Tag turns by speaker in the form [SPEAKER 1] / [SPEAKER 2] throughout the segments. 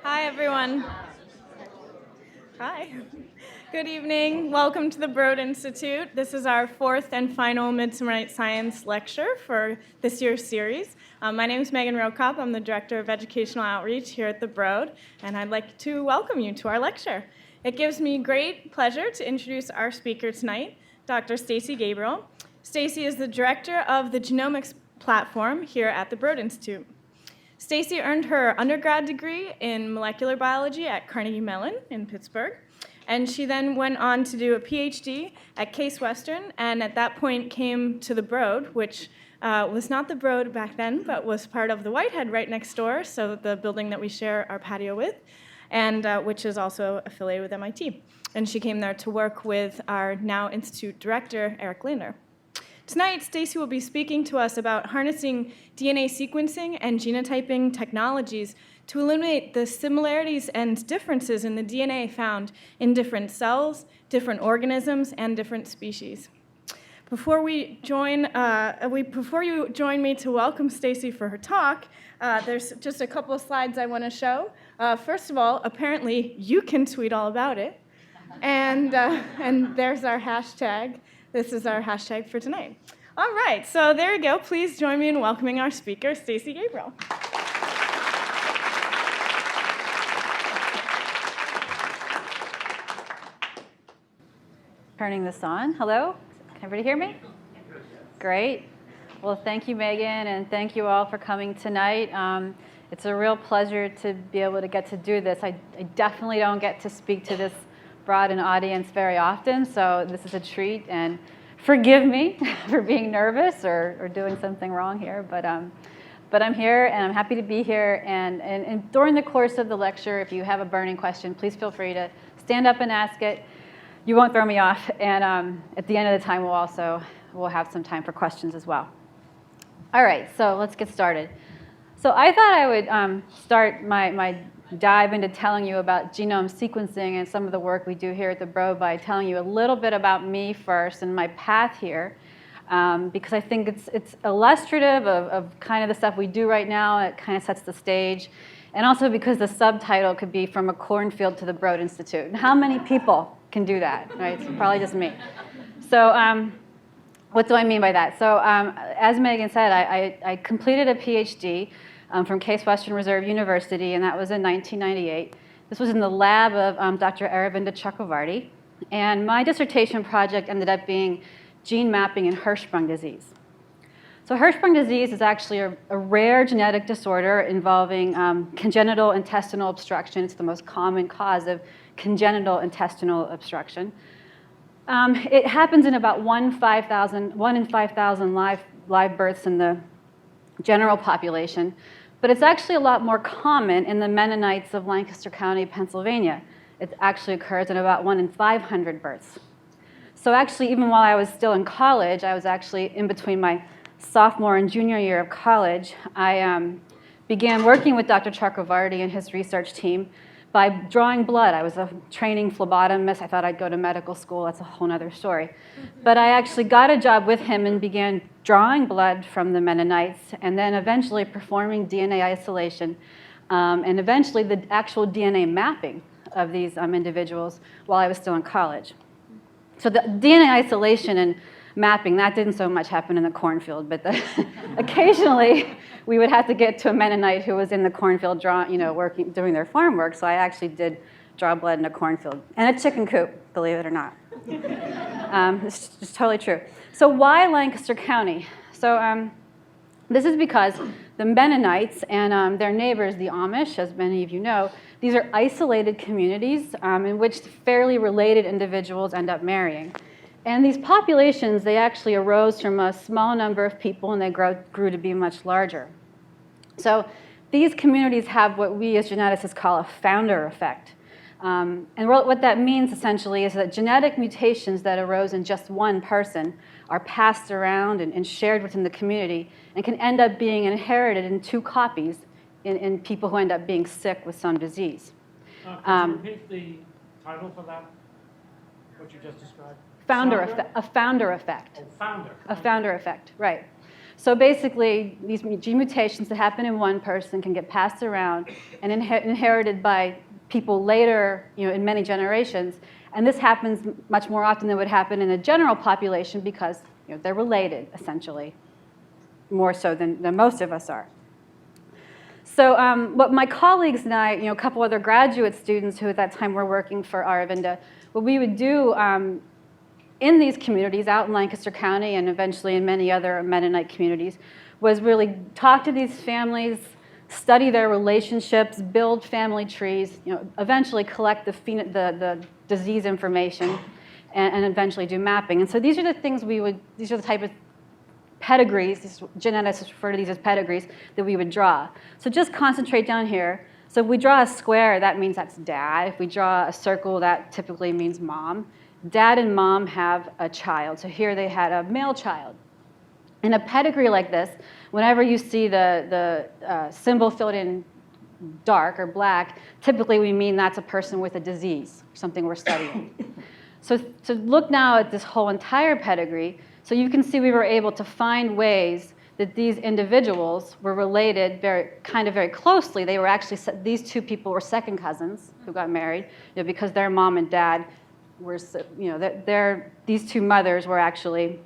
[SPEAKER 1] Hi, everyone. Hi. Good evening. Welcome to the Broad Institute. This is our fourth and final Midsummer Nights Science lecture for this year's series. My name is Megan Rokop. I'm the Director of Educational Outreach here at the Broad, and I'd like to welcome you to our lecture. It gives me great pleasure to introduce our speaker tonight, Dr. Stacey Gabriel. Stacey is the Director of the Genomics Platform here at the Broad Institute. Stacey earned her undergrad degree in molecular biology at Carnegie Mellon in Pittsburgh, and she then went on to do a PhD at Case Western, and at that point came to the Broad, which was not the Broad back then, but was part of the Whitehead right next door, so the building that we share our patio with, and which is also affiliated with MIT. And she came there to work with our now Institute Director, Eric Lander. Tonight, Stacey will be speaking to us about harnessing DNA sequencing and genotyping technologies to illuminate the similarities and differences in the DNA found in different cells, different organisms, and different species. Before you join me to welcome Stacey for her talk, there's just a couple of slides I want to show. First of all, apparently you can tweet all about it, and there's our hashtag. This is our hashtag for tonight. All right, so there you go. Please join me in welcoming our speaker, Stacey Gabriel.
[SPEAKER 2] Turning this on. Hello? Can everybody hear me? Great. Well, thank you, Megan, and thank you all for coming tonight. It's a real pleasure to be able to get to do this. I definitely don't get to speak to this broad an audience very often, so this is a treat, and forgive me for being nervous or doing something wrong here, but I'm here and I'm happy to be here, and during the course of the lecture, if you have a burning question, please feel free to stand up and ask it. You won't throw me off, and at the end of the time we'll have some time for questions as well. All right, so let's get started. So I thought I would start my dive into telling you about genome sequencing and some of the work we do here at the Broad by telling you a little bit about me first and my path here, because I think it's illustrative of kind of the stuff we do right now. It kind of sets the stage, and also because the subtitle could be From a Cornfield to the Broad Institute. And how many people can do that, right? It's probably just me. So what do I mean by that? So as Megan said, I completed a PhD from Case Western Reserve University, and that was in 1998. This was in the lab of Dr. Aravinda Chakravarty, and my dissertation project ended up being gene mapping in Hirschsprung disease. So Hirschsprung disease is actually a rare genetic disorder involving congenital intestinal obstruction. It's the most common cause of congenital intestinal obstruction. It happens in about 1 in 5,000 live births in the general population, but it's actually a lot more common in the Mennonites of Lancaster County, Pennsylvania. It actually occurs in about 1 in 500 births. So actually, even while I was still in college, I was actually in between my sophomore and junior year of college, I began working with Dr. Chakravarty and his research team by drawing blood. I was a training phlebotomist. I thought I'd go to medical school. That's a whole other story. But I actually got a job with him and began drawing blood from the Mennonites, and then eventually performing DNA isolation, and eventually the actual DNA mapping of these individuals while I was still in college. So the DNA isolation and mapping, that didn't so much happen in the cornfield, but occasionally we would have to get to a Mennonite who was in the cornfield working, doing their farm work, so I actually did draw blood in a cornfield. And a chicken coop, believe it or not. It's just totally true. So why Lancaster County? So this is because the Mennonites and their neighbors, the Amish, as many of you know, these are isolated communities in which fairly related individuals end up marrying. And these populations, they actually arose from a small number of people, and they grew to be much larger. So these communities have what we as geneticists call a founder effect. And what that means essentially is that genetic mutations that arose in just one person are passed around and shared within the community and can end up being inherited in 2 copies in people who end up being sick with some disease.
[SPEAKER 3] Could you repeat the title for that, what you just described?
[SPEAKER 2] A founder effect.
[SPEAKER 3] Oh, founder.
[SPEAKER 2] A founder effect, right. So basically, these gene mutations that happen in one person can get passed around and inherited by people later, in many generations. And this happens much more often than would happen in a general population because they're related, essentially, more so than most of us are. So what my colleagues and I, a couple other graduate students who at that time were working for Aravinda, what we would do in these communities out in Lancaster County and eventually in many other Mennonite communities was really talk to these families, study their relationships, build family trees, eventually collect the disease information, and eventually do mapping. And so these are the things these are the type of pedigrees, geneticists refer to these as pedigrees, that we would draw. So just concentrate down here. So if we draw a square, that means that's dad. If we draw a circle, that typically means mom. Dad and mom have a child. So here they had a male child. In a pedigree like this, whenever you see the symbol filled in dark or black, typically we mean that's a person with a disease, something we're studying. So look now at this whole entire pedigree. So you can see we were able to find ways that these individuals were related very closely. They were actually, these two people were second cousins who got married, because their mom and dad were, these two mothers were actually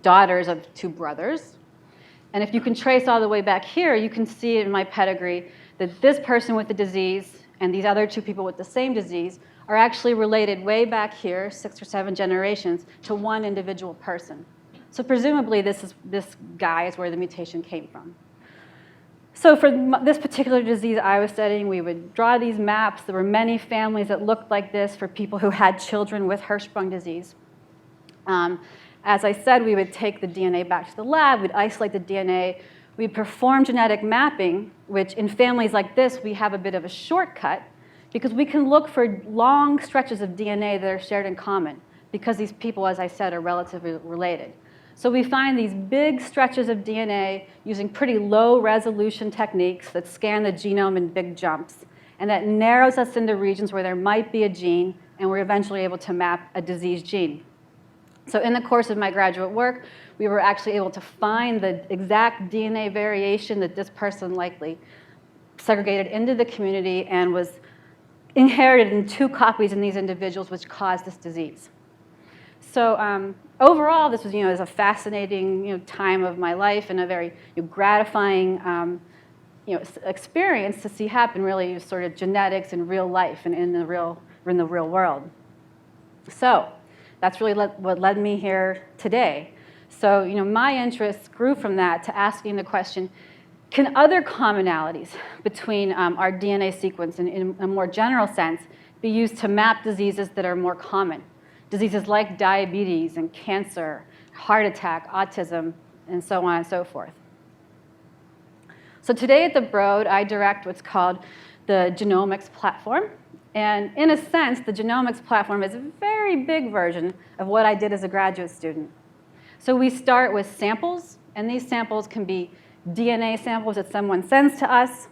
[SPEAKER 2] daughters of two brothers. And if you can trace all the way back here, you can see in my pedigree that this person with the disease and these other two people with the same disease are actually related way back here, 6 or 7 generations, to one individual person. So presumably this guy is where the mutation came from. So for this particular disease I was studying, we would draw these maps. There were many families that looked like this for people who had children with Hirschsprung disease. As I said, we would take the DNA back to the lab. We'd isolate the DNA. We'd perform genetic mapping, which in families like this, we have a bit of a shortcut because we can look for long stretches of DNA that are shared in common because these people, as I said, are relatively related. So we find these big stretches of DNA using pretty low resolution techniques that scan the genome in big jumps. And that narrows us into regions where there might be a gene, and we're eventually able to map a disease gene. So in the course of my graduate work, we were actually able to find the exact DNA variation that this person likely segregated into the community and was inherited in 2 copies in these individuals, which caused this disease. So overall, this was, is a fascinating, time of my life and a very gratifying, experience to see happen. Really, sort of genetics in real life and in the real world. So that's really what led me here today. So my interest grew from that to asking the question: can other commonalities between our DNA sequence and in a more general sense be used to map diseases that are more common? Diseases like diabetes and cancer, heart attack, autism, and so on and so forth. So today at the Broad, I direct what's called the Genomics Platform. And in a sense, the Genomics Platform is a very big version of what I did as a graduate student. So we start with samples, and these samples can be DNA samples that someone sends to us.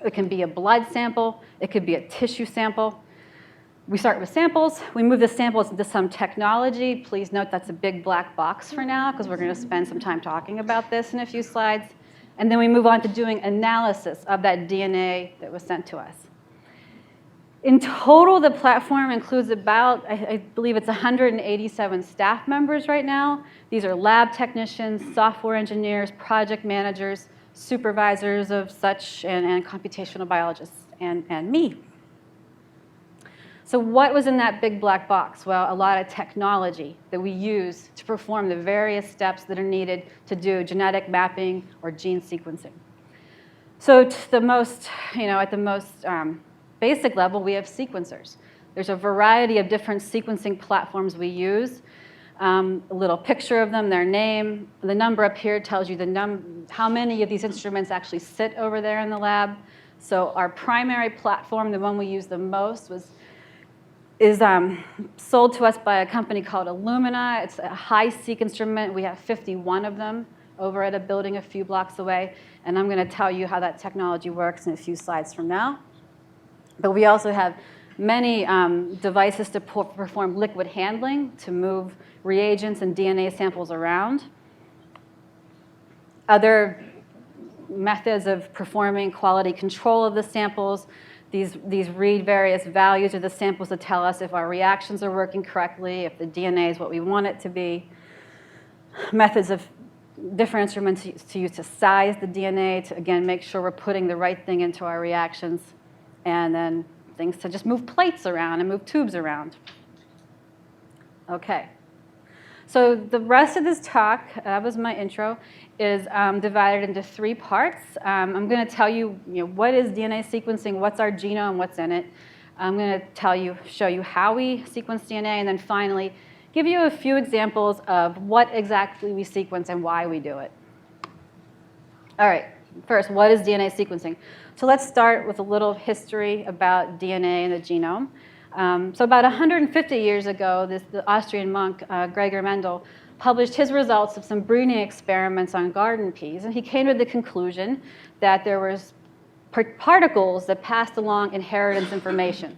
[SPEAKER 2] It can be a blood sample. It could be a tissue sample. We start with samples. We move the samples into some technology. Please note that's a big black box for now, because we're going to spend some time talking about this in a few slides. And then we move on to doing analysis of that DNA that was sent to us. In total, the platform includes about, I believe it's 187 staff members right now. These are lab technicians, software engineers, project managers, supervisors of such, and computational biologists, and me. So what was in that big black box? Well, a lot of technology that we use to perform the various steps that are needed to do genetic mapping or gene sequencing. So to the most, at the most basic level, we have sequencers. There's a variety of different sequencing platforms we use. A little picture of them, their name. The number up here tells you how many of these instruments actually sit over there in the lab. So our primary platform, the one we use the most, is sold to us by a company called Illumina. It's a high-seq instrument. We have 51 of them over at a building a few blocks away. And I'm going to tell you how that technology works in a few slides from now. But we also have many devices to perform liquid handling, to move reagents and DNA samples around. other methods of performing quality control of the samples. These read various values of the samples to tell us if our reactions are working correctly, if the DNA is what we want it to be. Methods of different instruments to use to size the DNA to, again, make sure we're putting the right thing into our reactions. And then things to just move plates around and move tubes around. OK. So the rest of this talk, that was my intro, is divided into 3 parts. I'm going to tell you, what is DNA sequencing, what's our genome, what's in it. I'm going to show you how we sequence DNA, and then finally give you a few examples of what exactly we sequence and why we do it. All right, first, what is DNA sequencing? So let's start with a little history about DNA and the genome. So about 150 years ago, the Austrian monk, Gregor Mendel, published his results of some breeding experiments on garden peas. And he came to the conclusion that there was particles that passed along inheritance information.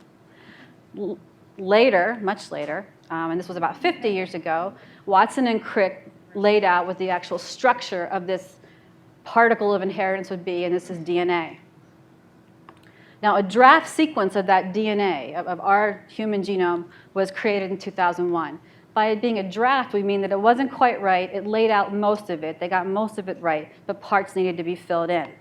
[SPEAKER 2] Later, much later, and this was about 50 years ago, Watson and Crick laid out what the actual structure of this particle of inheritance would be, and this is DNA. Now, a draft sequence of that DNA, of our human genome, was created in 2001. By it being a draft, we mean that it wasn't quite right. It laid out most of it. They got most of it right, but parts needed to be filled in.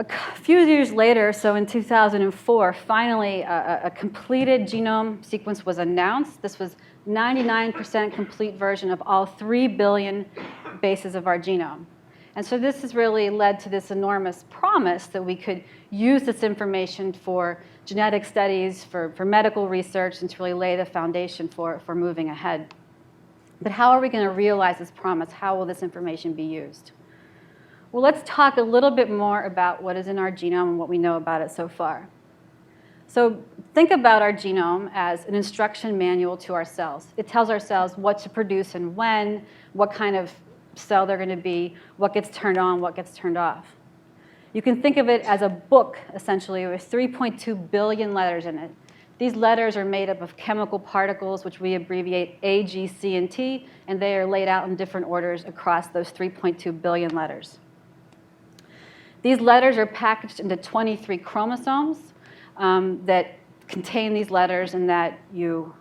[SPEAKER 2] A few years later, so in 2004, finally a completed genome sequence was announced. This was 99% complete version of all 3 billion bases of our genome. And so this has really led to this enormous promise that we could use this information for genetic studies, for medical research, and to really lay the foundation for moving ahead. But how are we going to realize this promise? How will this information be used? Well, let's talk a little bit more about what is in our genome and what we know about it so far. So think about our genome as an instruction manual to our cells. It tells our cells what to produce and when, what kind of cell they're going to be, what gets turned on, what gets turned off. You can think of it as a book, essentially, with 3.2 billion letters in it. These letters are made up of chemical particles, which we abbreviate A, G, C, and T, and they are laid out in different orders across those 3.2 billion letters. These letters are packaged into 23 chromosomes that contain these letters and that you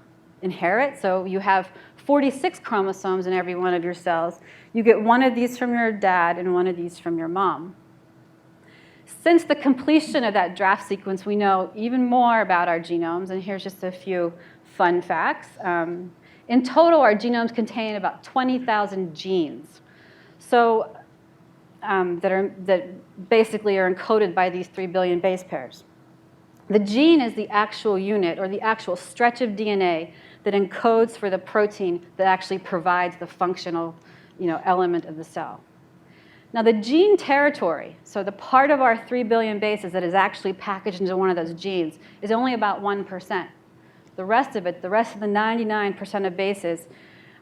[SPEAKER 2] inherit. So you have 46 chromosomes in every one of your cells. You get one of these from your dad and one of these from your mom. Since the completion of that draft sequence, we know even more about our genomes, and here's just a few fun facts. In total, our genomes contain about 20,000 genes. So that basically are encoded by these 3 billion base pairs. The gene is the actual unit or the actual stretch of DNA that encodes for the protein that actually provides the functional element of the cell. Now, the gene territory, so the part of our 3 billion bases that is actually packaged into one of those genes, is only about 1%. The rest of it, the rest of the 99% of bases,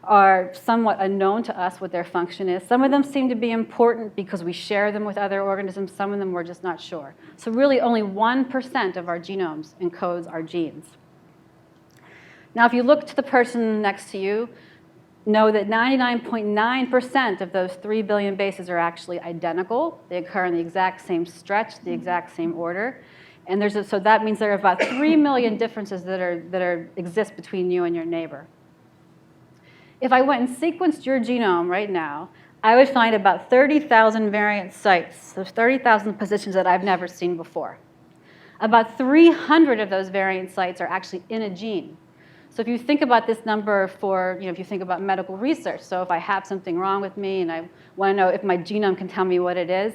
[SPEAKER 2] are somewhat unknown to us what their function is. Some of them seem to be important because we share them with other organisms. Some of them we're just not sure. So really only 1% of our genomes encodes our genes. Now if you look to the person next to you, know that 99.9% of those 3 billion bases are actually identical. They occur in the exact same stretch, the exact same order. And so that means there are about 3 million differences that exist between you and your neighbor. If I went and sequenced your genome right now, I would find about 30,000 variant sites, so 30,000 positions that I've never seen before. About 300 of those variant sites are actually in a gene. So if you think about this number for, if you think about medical research, so if I have something wrong with me and I want to know if my genome can tell me what it is,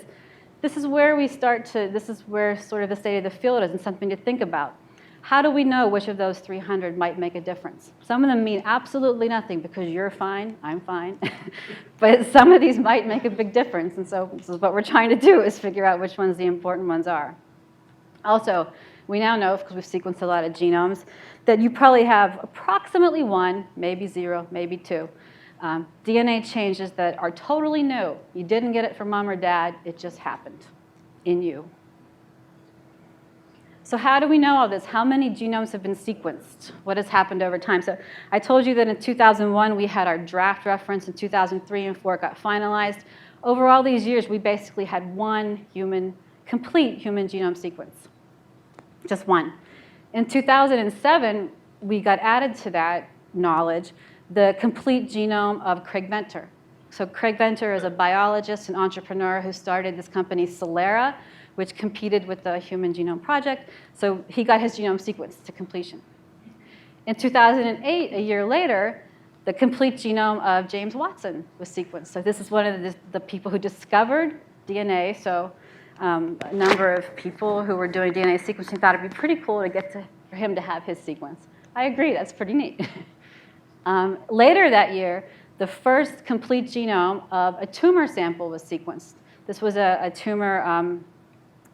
[SPEAKER 2] this is where this is where sort of the state of the field is and something to think about. How do we know which of those 300 might make a difference? Some of them mean absolutely nothing because you're fine, I'm fine. But some of these might make a big difference. And so this is what we're trying to do is figure out which ones the important ones are. Also, we now know, because we've sequenced a lot of genomes, that you probably have approximately 1, maybe 0, maybe 2, DNA changes that are totally new. You didn't get it from mom or dad. It just happened in you. So how do we know all this? How many genomes have been sequenced? What has happened over time? So I told you that in 2001, we had our draft reference. In 2003 and 2004, it got finalized. Over all these years, we basically had one complete human genome sequence, just one. In 2007, we got added to that knowledge the complete genome of Craig Venter. So Craig Venter is a biologist and entrepreneur who started this company, Celera, which competed with the Human Genome Project. So he got his genome sequenced to completion. In 2008, a year later, the complete genome of James Watson was sequenced. So this is one of the people who discovered DNA. So a number of people who were doing DNA sequencing thought it'd be pretty cool for him to have his sequence. I agree, that's pretty neat. Later that year, the first complete genome of a tumor sample was sequenced. This was a tumor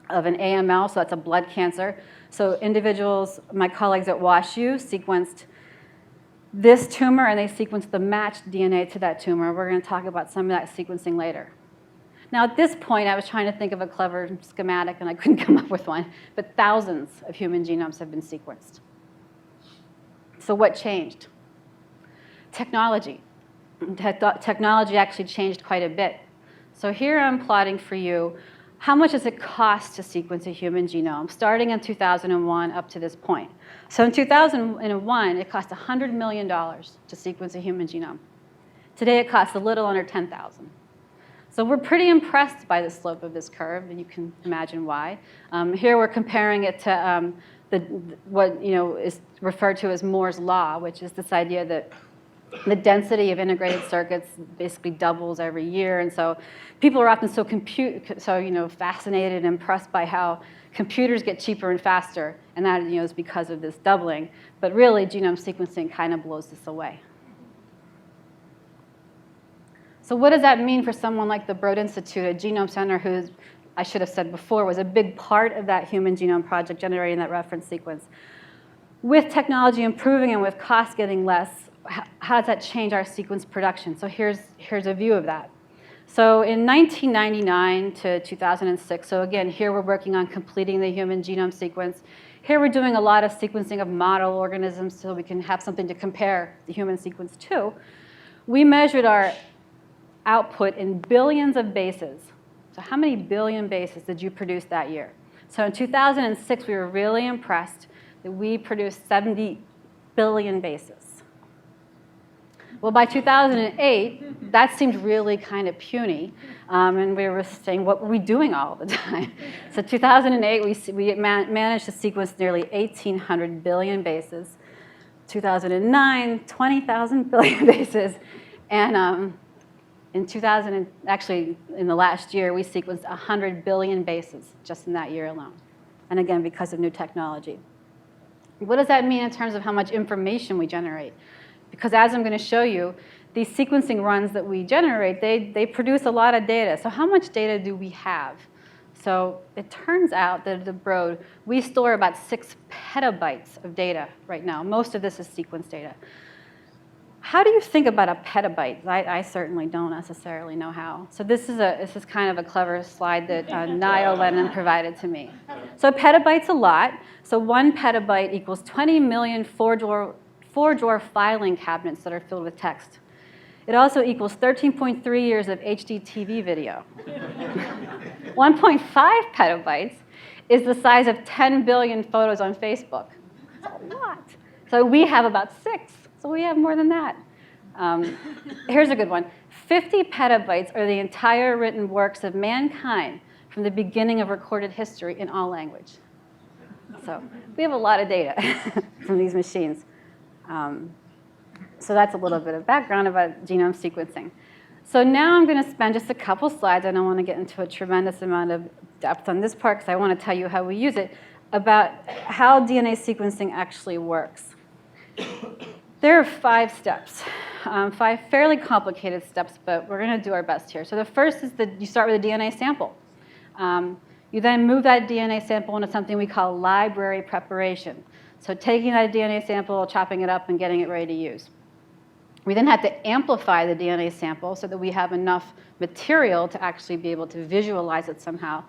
[SPEAKER 2] of an AML, so that's a blood cancer. So individuals, my colleagues at WashU, sequenced this tumor, and they sequenced the matched DNA to that tumor. We're going to talk about some of that sequencing later. Now, at this point, I was trying to think of a clever schematic, and I couldn't come up with one. But thousands of human genomes have been sequenced. So what changed? Technology. Technology actually changed quite a bit. So here I'm plotting for you how much does it cost to sequence a human genome, starting in 2001 up to this point. So in 2001, it cost $100 million to sequence a human genome. Today, it costs a little under $10,000. So we're pretty impressed by the slope of this curve, and you can imagine why. Here we're comparing it to what is referred to as Moore's law, which is this idea that the density of integrated circuits basically doubles every year, and so people are often so fascinated and impressed by how computers get cheaper and faster, and that is because of this doubling. But really, genome sequencing kind of blows this away. So what does that mean for someone like the Broad Institute, a genome center who, I should have said before, was a big part of that Human Genome Project generating that reference sequence? With technology improving and with costs getting less, how does that change our sequence production? So here's a view of that. So in 1999 to 2006, so again, here we're working on completing the human genome sequence. Here we're doing a lot of sequencing of model organisms so we can have something to compare the human sequence to. We measured our output in billions of bases. So how many billion bases did you produce that year? So in 2006, we were really impressed that we produced 70 billion bases. Well, by 2008, that seemed really kind of puny, and we were saying, what were we doing all the time? So 2008, we managed to sequence nearly 1,800 billion bases. 2009, 20,000 billion bases, and in the last year, we sequenced 100 billion bases just in that year alone, and again, because of new technology. What does that mean in terms of how much information we generate? Because as I'm going to show you, these sequencing runs that we generate, they produce a lot of data. So how much data do we have? So it turns out that at the Broad, we store about 6 petabytes of data right now. Most of this is sequence data. How do you think about a petabyte? I certainly don't necessarily know how. So this is kind of a clever slide that Niall Lennon provided to me. So a petabyte's a lot. So 1 petabyte equals 20 million four-drawer filing cabinets that are filled with text. It also equals 13.3 years of HD TV video. 1.5 petabytes is the size of 10 billion photos on Facebook. That's a lot. So we have about 6. So we have more than that. Here's a good one. 50 petabytes are the entire written works of mankind from the beginning of recorded history in all language. So we have a lot of data from these machines. So that's a little bit of background about genome sequencing. So now I'm going to spend just a couple slides. I don't want to get into a tremendous amount of depth on this part because I want to tell you how we use it, about how DNA sequencing actually works. There are 5 steps, 5 fairly complicated steps, but we're going to do our best here. So the first is that you start with a DNA sample. You then move that DNA sample into something we call library preparation. So taking that DNA sample, chopping it up, and getting it ready to use. We then have to amplify the DNA sample so that we have enough material to actually be able to visualize it somehow.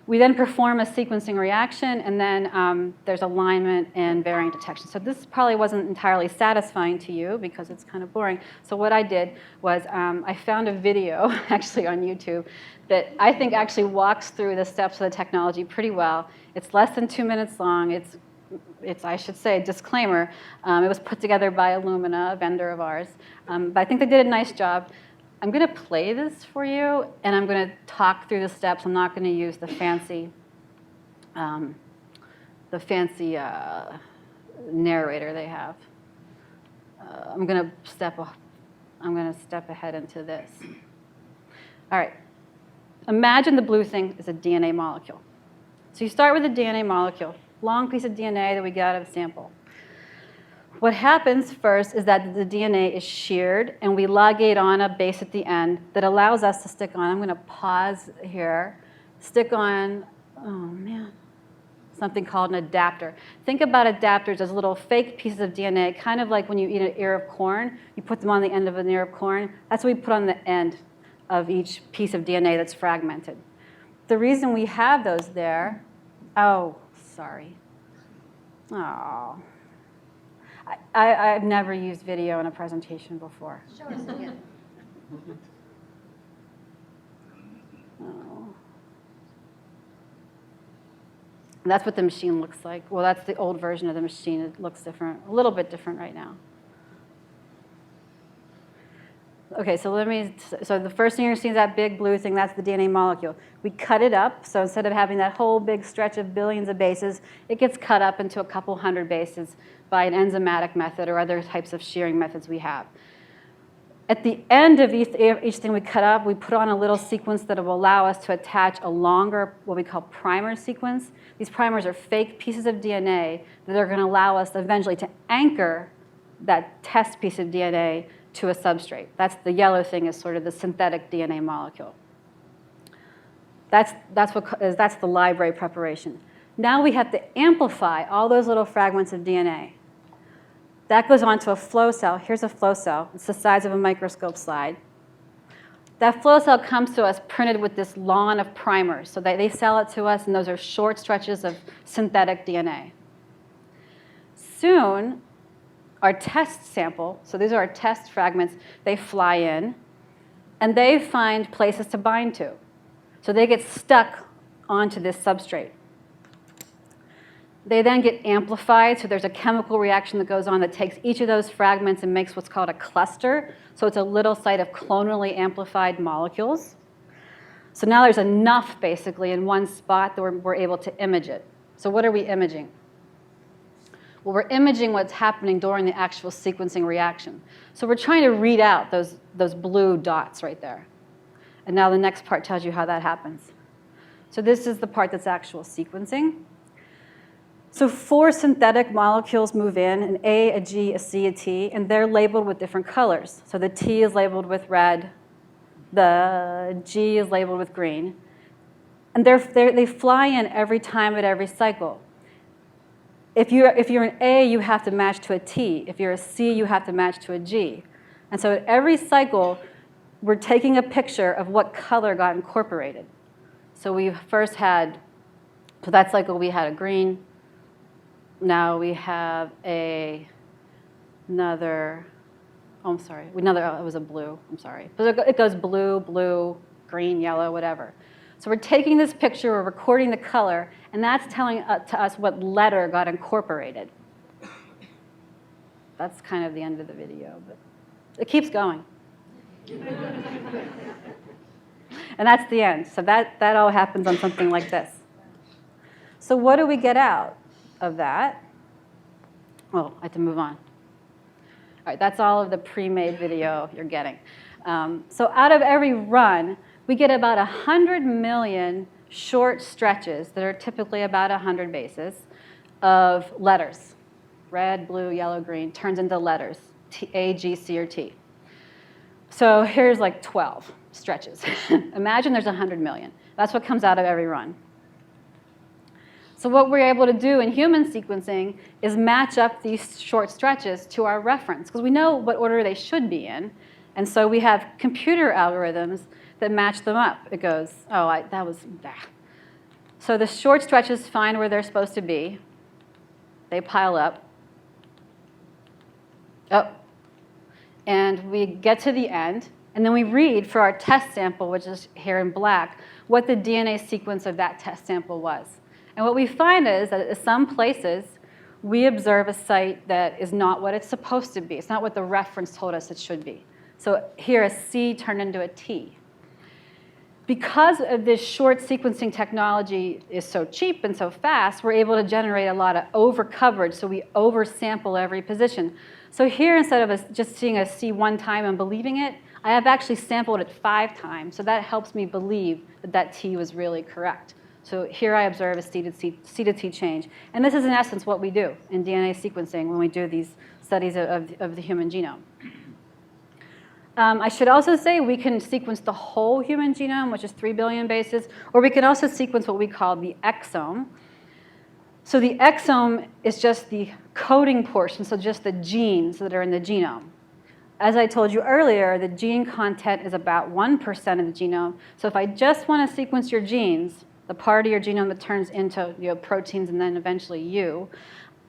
[SPEAKER 2] We then perform a sequencing reaction, and then there's alignment and variant detection. So this probably wasn't entirely satisfying to you because it's kind of boring. So what I did was I found a video actually on YouTube that I think actually walks through the steps of the technology pretty well. It's less than 2 minutes long. It's I should say, a disclaimer. It was put together by Illumina, a vendor of ours. But I think they did a nice job. I'm going to play this for you, and I'm going to talk through the steps. I'm not going to use the fancy narrator they have. I'm going to step ahead into this. All right. Imagine the blue thing is a DNA molecule. So you start with a DNA molecule, long piece of DNA that we get out of a sample. What happens first is that the DNA is sheared, and we ligate on a base at the end that allows us to stick on. I'm going to pause here. Stick on, oh man, something called an adapter. Think about adapters as little fake pieces of DNA, kind of like when you eat an ear of corn. You put them on the end of an ear of corn. That's what we put on the end of each piece of DNA that's fragmented. The reason we have those there, oh, sorry. Oh. I've never used video in a presentation before.
[SPEAKER 4] Show us again.
[SPEAKER 2] Oh. That's what the machine looks like. Well, that's the old version of the machine. It looks different, a little bit different right now. Okay, so the first thing you're seeing is that big blue thing. That's the DNA molecule. We cut it up. So instead of having that whole big stretch of billions of bases, it gets cut up into a couple hundred bases by an enzymatic method or other types of shearing methods we have. At the end of each thing we cut up, we put on a little sequence that will allow us to attach a longer, what we call primer sequence. These primers are fake pieces of DNA that are going to allow us eventually to anchor that test piece of DNA to a substrate. That's the yellow thing, is sort of the synthetic DNA molecule. That's the library preparation. Now we have to amplify all those little fragments of DNA. That goes onto a flow cell. Here's a flow cell. It's the size of a microscope slide. That flow cell comes to us printed with this lawn of primers. So they sell it to us, and those are short stretches of synthetic DNA. Soon, our test sample, so these are our test fragments, they fly in, and they find places to bind to. So they get stuck onto this substrate. They then get amplified, so there's a chemical reaction that goes on that takes each of those fragments and makes what's called a cluster. So it's a little site of clonally amplified molecules. So now there's enough, basically, in one spot that we're able to image it. So what are we imaging? Well, we're imaging what's happening during the actual sequencing reaction. So we're trying to read out those blue dots right there. And now the next part tells you how that happens. So this is the part that's actual sequencing. So 4 synthetic molecules move in, an A, a G, a C, a T, and they're labeled with different colors. So the T is labeled with red. The G is labeled with green. And they fly in every time at every cycle. If you're an A, you have to match to a T. If you're a C, you have to match to a G. And so at every cycle, we're taking a picture of what color got incorporated. So we first had, so that cycle we had a green. Now we have another, oh, I'm sorry, it was a blue, I'm sorry. But it goes blue, blue, green, yellow, whatever. So we're taking this picture, we're recording the color, and that's telling to us what letter got incorporated. That's kind of the end of the video, but it keeps going. And that's the end. So that all happens on something like this. So what do we get out of that? Well, I have to move on. All right, that's all of the pre-made video you're getting. So out of every run, we get about 100 million short stretches that are typically about 100 bases of letters. Red, blue, yellow, green turns into letters, A, G, C, or T. So here's like 12 stretches. Imagine there's 100 million. That's what comes out of every run. So what we're able to do in human sequencing is match up these short stretches to our reference, because we know what order they should be in. And so we have computer algorithms that match them up. It goes, oh, that was that. So the short stretches find where they're supposed to be. They pile up. Oh. And we get to the end. And then we read for our test sample, which is here in black, what the DNA sequence of that test sample was. And what we find is that at some places, we observe a site that is not what it's supposed to be. It's not what the reference told us it should be. So here, a C turned into a T. Because of this short sequencing technology is so cheap and so fast, we're able to generate a lot of over-coverage, so we oversample every position. So here, instead of just seeing a C one time and believing it, I have actually sampled it 5 times, so that helps me believe that that T was really correct. So here I observe a C to T change. And this is, in essence, what we do in DNA sequencing when we do these studies of the human genome. I should also say we can sequence the whole human genome, which is 3 billion bases, or we can also sequence what we call the exome. So the exome is just the coding portion, so just the genes that are in the genome. As I told you earlier, the gene content is about 1% of the genome. So if I just want to sequence your genes, the part of your genome that turns into proteins and then eventually you,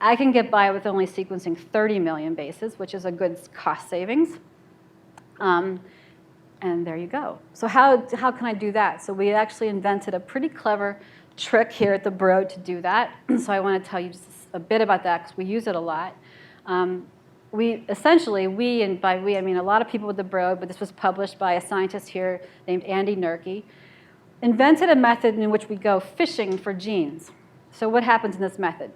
[SPEAKER 2] I can get by with only sequencing 30 million bases, which is a good cost savings. And there you go. So how can I do that? So we actually invented a pretty clever trick here at the Broad to do that. So I want to tell you just a bit about that because we use it a lot. We, and by we I mean a lot of people with the Broad, but this was published by a scientist here named Andy Nurkey, invented a method in which we go fishing for genes. So what happens in this method?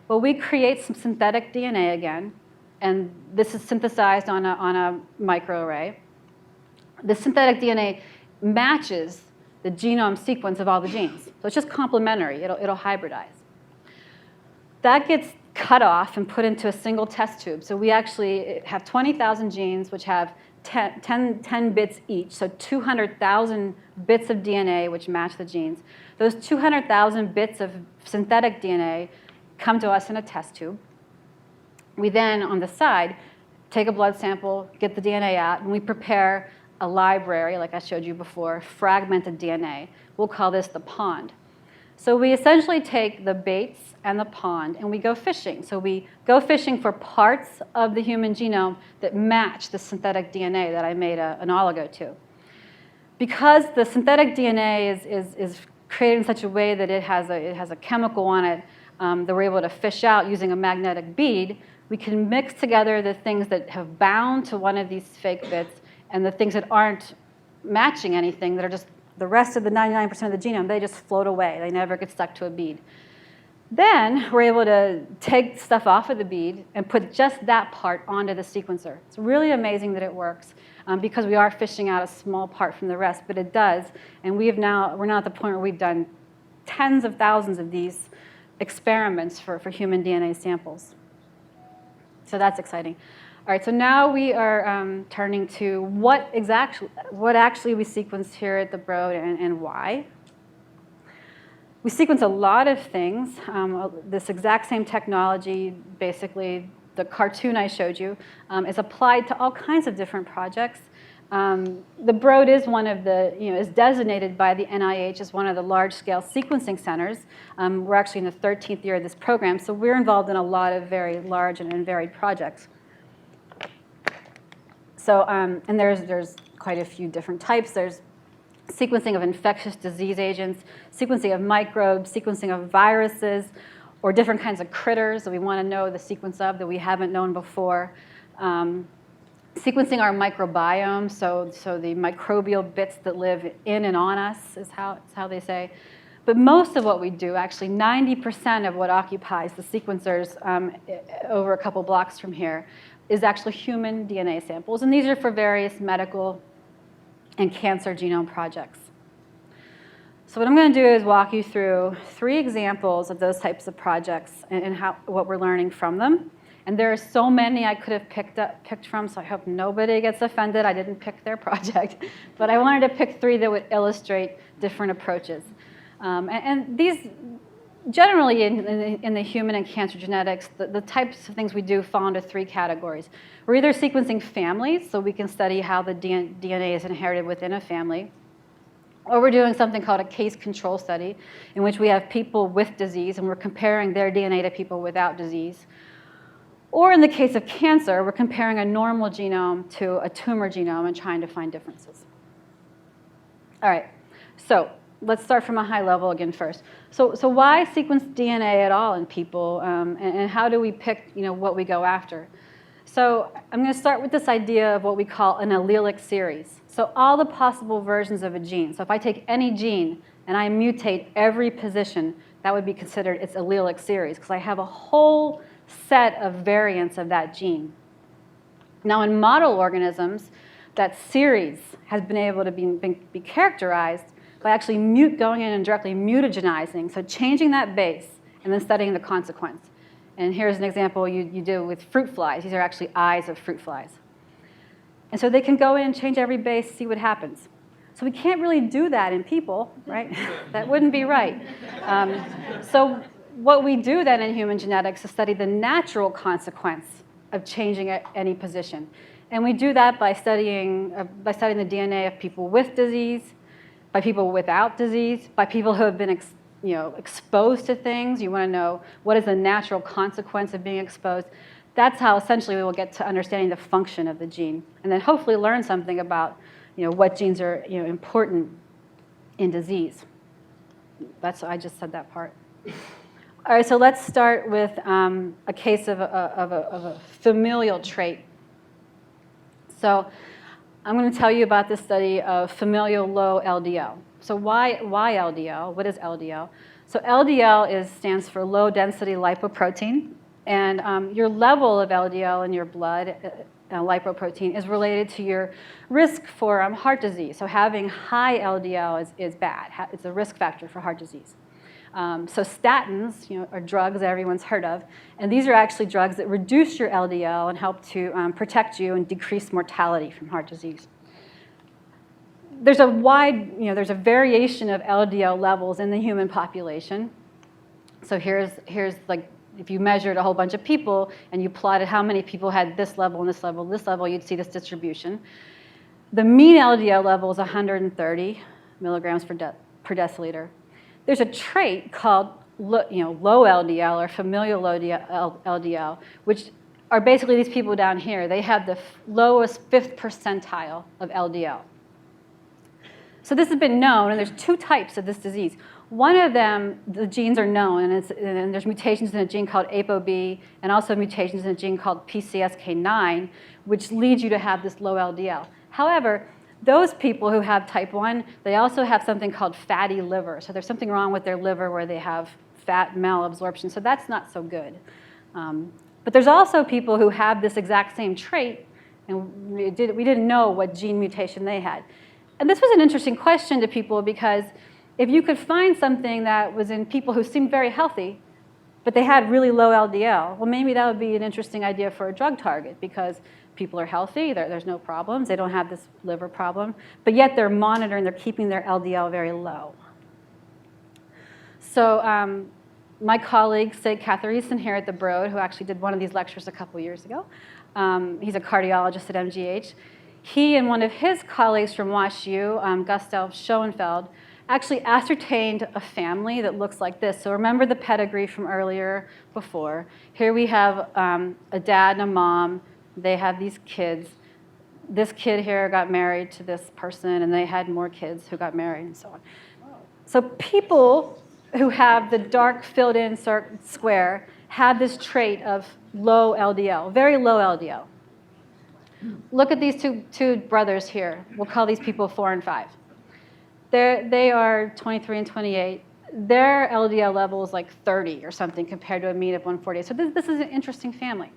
[SPEAKER 2] Well, we create some synthetic DNA again, and this is synthesized on a microarray. The synthetic DNA matches the genome sequence of all the genes. So it's just complementary. It'll hybridize. That gets cut off and put into a single test tube. So we actually have 20,000 genes, which have 10 bits each, so 200,000 bits of DNA which match the genes. Those 200,000 bits of synthetic DNA come to us in a test tube. We then, on the side, take a blood sample, get the DNA out, and we prepare a library, like I showed you before, fragmented DNA. We'll call this the pond. So we essentially take the baits and the pond, and we go fishing. So we go fishing for parts of the human genome that match the synthetic DNA that I made an oligo to. Because the synthetic DNA is created in such a way that it has a chemical on it that we're able to fish out using a magnetic bead, we can mix together the things that have bound to one of these fake bits and the things that aren't matching anything, that are just the rest of the 99% of the genome, they just float away. They never get stuck to a bead. Then we're able to take stuff off of the bead and put just that part onto the sequencer. It's really amazing that it works because we are fishing out a small part from the rest, but it does. And we're now at the point where we've done tens of thousands of these experiments for human DNA samples. So that's exciting. All right, so now we are turning to what actually we sequence here at the Broad and why. We sequence a lot of things. This exact same technology, basically the cartoon I showed you, is applied to all kinds of different projects. The Broad is one of the, is designated by the NIH as one of the large-scale sequencing centers. We're actually in the 13th year of this program, so we're involved in a lot of very large and varied projects. So, and there's quite a few different types. There's sequencing of infectious disease agents, sequencing of microbes, sequencing of viruses, or different kinds of critters that we want to know the sequence of that we haven't known before. Sequencing our microbiome, so the microbial bits that live in and on us is how they say. But most of what we do, actually 90% of what occupies the sequencers over a couple blocks from here, is actually human DNA samples. And these are for various medical and cancer genome projects. So what I'm going to do is walk you through 3 examples of those types of projects and what we're learning from them. And there are so many I could have picked from, so I hope nobody gets offended. I didn't pick their project. But I wanted to pick 3 that would illustrate different approaches. And these, generally in the human and cancer genetics, the types of things we do fall into 3 categories. We're either sequencing families, so we can study how the DNA is inherited within a family, Or we're doing something called a case control study, in which we have people with disease, and we're comparing their DNA to people without disease. Or in the case of cancer, we're comparing a normal genome to a tumor genome and trying to find differences. All right, so let's start from a high level again first. So why sequence DNA at all in people, and how do we pick what we go after? So I'm going to start with this idea of what we call an allelic series. So all the possible versions of a gene. So if I take any gene and I mutate every position, that would be considered its allelic series, because I have a whole set of variants of that gene. Now in model organisms, that series has been able to be characterized by actually going in and directly mutagenizing, so changing that base and then studying the consequence. And here's an example you do with fruit flies. These are actually eyes of fruit flies. And so they can go in and change every base, see what happens. So we can't really do that in people, right? That wouldn't be right. So what we do then in human genetics is study the natural consequence of changing at any position. And we do that by studying the DNA of people with disease, by people without disease, by people who have been exposed to things. You want to know what is the natural consequence of being exposed. That's how essentially we will get to understanding the function of the gene, and then hopefully learn something about what genes are important in disease. I just said that part. All right, so let's start with a case of a familial trait. So I'm going to tell you about this study of familial low LDL. So why LDL? What is LDL? So LDL stands for low density lipoprotein. And your level of LDL in your blood, lipoprotein, is related to your risk for heart disease. So having high LDL is bad. It's a risk factor for heart disease. So statins, are drugs that everyone's heard of. And these are actually drugs that reduce your LDL and help to protect you and decrease mortality from heart disease. There's a there's a variation of LDL levels in the human population. So here's like, if you measured a whole bunch of people and you plotted how many people had this level and this level, you'd see this distribution. The mean LDL level is 130 milligrams per deciliter. There's a trait called low LDL or familial low LDL, which are basically these people down here. They have the lowest 5th percentile of LDL. So this has been known, and there's 2 types of this disease. One of them, the genes are known, and there's mutations in a gene called ApoB, and also mutations in a gene called PCSK9, which leads you to have this low LDL. However, those people who have type 1, they also have something called fatty liver. So there's something wrong with their liver where they have fat malabsorption. So that's not so good. But there's also people who have this exact same trait, and we didn't know what gene mutation they had. And this was an interesting question to people, because if you could find something that was in people who seemed very healthy, but they had really low LDL, well, maybe that would be an interesting idea for a drug target, because people are healthy, there's no problems, they don't have this liver problem, but yet they're monitoring, they're keeping their LDL very low. So my colleague, Sid Catherison here at the Broad, who actually did one of these lectures a couple years ago, he's a cardiologist at MGH. He and one of his colleagues from WashU, Gustav Schoenfeld, actually ascertained a family that looks like this. So remember the pedigree from before. Here we have a dad and a mom. They have these kids. This kid here got married to this person, and they had more kids who got married, and so on. So people who have the dark filled-in square have this trait of low LDL, very low LDL. Look at these two brothers here. We'll call these people 4 and 5. They are 23 and 28. Their LDL level is like 30 or something compared to a mean of 148. So this is an interesting family.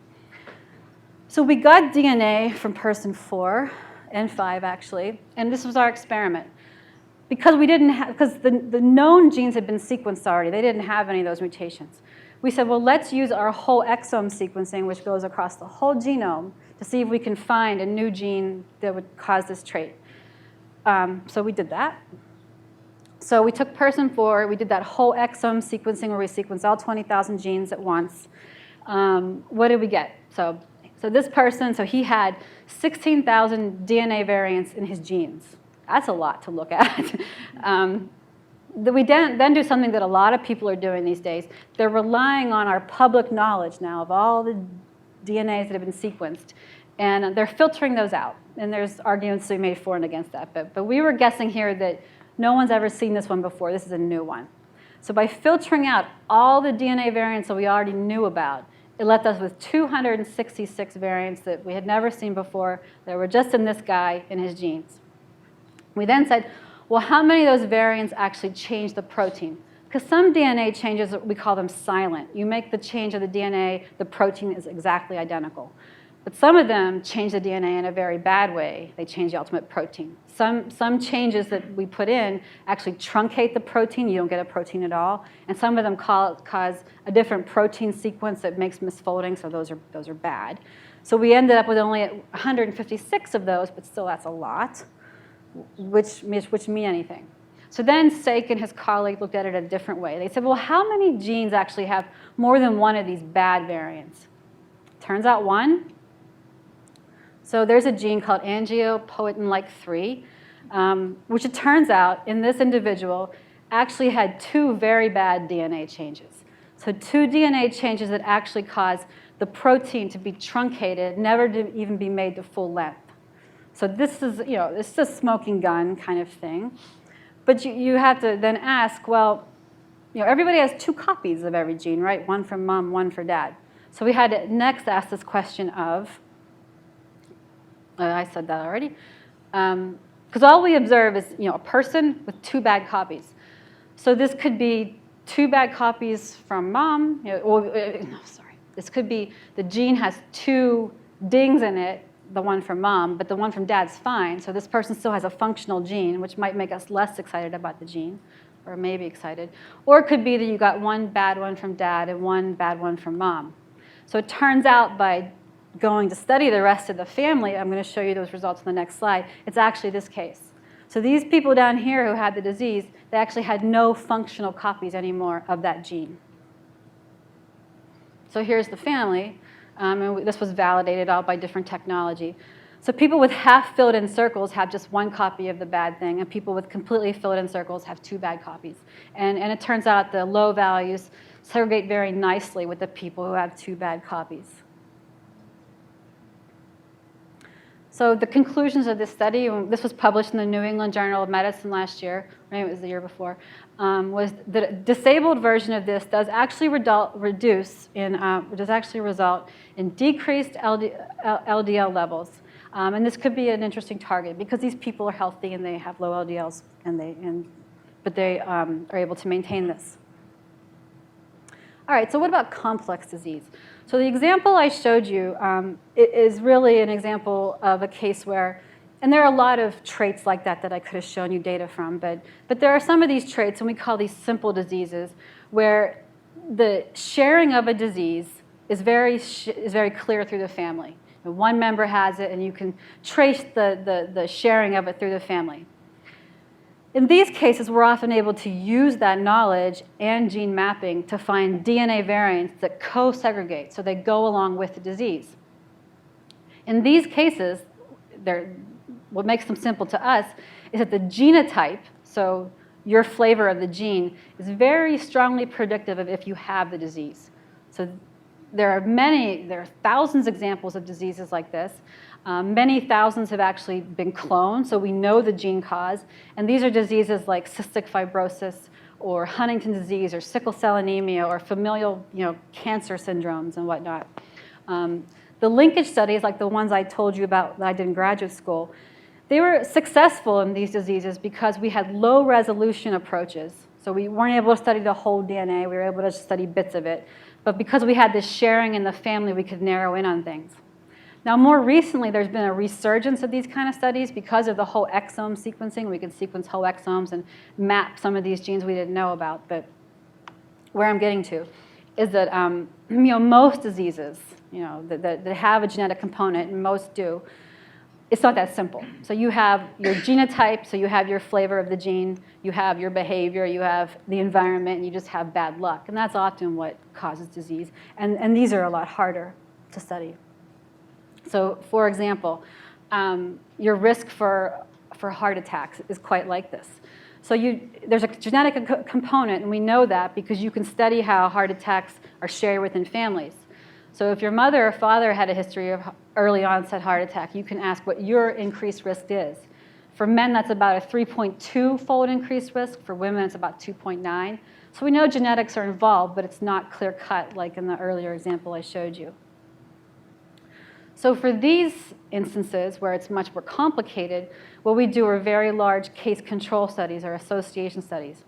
[SPEAKER 2] So we got DNA from person 4 and 5, actually, and this was our experiment. Because the known genes had been sequenced already. They didn't have any of those mutations. We said, well, let's use our whole exome sequencing, which goes across the whole genome, to see if we can find a new gene that would cause this trait. So we did that. So we took person 4, we did that whole exome sequencing where we sequenced all 20,000 genes at once. What did we get? So this person, he had 16,000 DNA variants in his genes. That's a lot to look at. We then do something that a lot of people are doing these days. They're relying on our public knowledge now of all the DNAs that have been sequenced, and they're filtering those out. And there's arguments to be made for and against that. But we were guessing here that no one's ever seen this one before. This is a new one. So by filtering out all the DNA variants that we already knew about, it left us with 266 variants that we had never seen before that were just in this guy and his genes. We then said, well, how many of those variants actually change the protein? Because some DNA changes, we call them silent. You make the change of the DNA, the protein is exactly identical. But some of them change the DNA in a very bad way. They change the ultimate protein. Some changes that we put in actually truncate the protein. You don't get a protein at all. And some of them cause a different protein sequence that makes misfolding, so those are bad. So we ended up with only 156 of those, but still that's a lot, which mean anything. So then Stake and his colleague looked at it a different way. They said, well, how many genes actually have more than one of these bad variants? Turns out one. So there's a gene called angiopoietin-like 3, which it turns out in this individual actually had 2 very bad DNA changes. So 2 DNA changes that actually cause the protein to be truncated, never to even be made to full length. So this is, this is a smoking gun kind of thing. But you have to then ask, well, everybody has 2 copies of every gene, right? One for mom, one for dad. So we had to next ask this question of, I said that already, because all we observe is a person with 2 bad copies. So this could be 2 bad copies from mom, this could be the gene has 2 dings in it, the one from mom, but the one from dad's fine. So this person still has a functional gene, which might make us less excited about the gene, or maybe excited. Or it could be that you got 1 bad one from dad and 1 bad one from mom. So it turns out by going to study the rest of the family, I'm going to show you those results on the next slide, it's actually this case. So these people down here who had the disease, they actually had no functional copies anymore of that gene. So here's the family. And this was validated all by different technology. So people with half filled in circles have just 1 copy of the bad thing, and people with completely filled in circles have 2 bad copies. And it turns out the low values segregate very nicely with the people who have 2 bad copies. So the conclusions of this study, this was published in the New England Journal of Medicine last year, maybe it was the year before, was that a disabled version of this does actually result in decreased LDL levels. And this could be an interesting target because these people are healthy and they have low LDLs, but they are able to maintain this. All right, so what about complex disease? So the example I showed you is really an example of a case where, and there are a lot of traits like that I could have shown you data from, but there are some of these traits, and we call these simple diseases, where the sharing of a disease is very clear through the family. One member has it, and you can trace the sharing of it through the family. In these cases, we're often able to use that knowledge and gene mapping to find DNA variants that co-segregate, so they go along with the disease. In these cases, what makes them simple to us is that the genotype, so your flavor of the gene, is very strongly predictive of if you have the disease. So there are thousands of examples of diseases like this. Many thousands have actually been cloned, so we know the gene cause. And these are diseases like cystic fibrosis or Huntington's disease or sickle cell anemia or familial cancer syndromes and whatnot. The linkage studies, like the ones I told you about that I did in graduate school, they were successful in these diseases because we had low resolution approaches. So we weren't able to study the whole DNA. We were able to study bits of it. But because we had this sharing in the family, we could narrow in on things. Now, more recently, there's been a resurgence of these kind of studies because of the whole exome sequencing. We can sequence whole exomes and map some of these genes we didn't know about. But where I'm getting to is that most diseases that have a genetic component, and most do, it's not that simple. So you have your genotype, so you have your flavor of the gene, you have your behavior, you have the environment, and you just have bad luck. And that's often what causes disease. And these are a lot harder to study. So for example, your risk for for heart attacks is quite like this. So there's a genetic component, and we know that because you can study how heart attacks are shared within families. So if your mother or father had a history of early onset heart attack, you can ask what your increased risk is. For men, that's about a 3.2-fold increased risk. For women, it's about 2.9. So we know genetics are involved, but it's not clear-cut like in the earlier example I showed you. So for these instances where it's much more complicated, what we do are very large case control studies or association studies.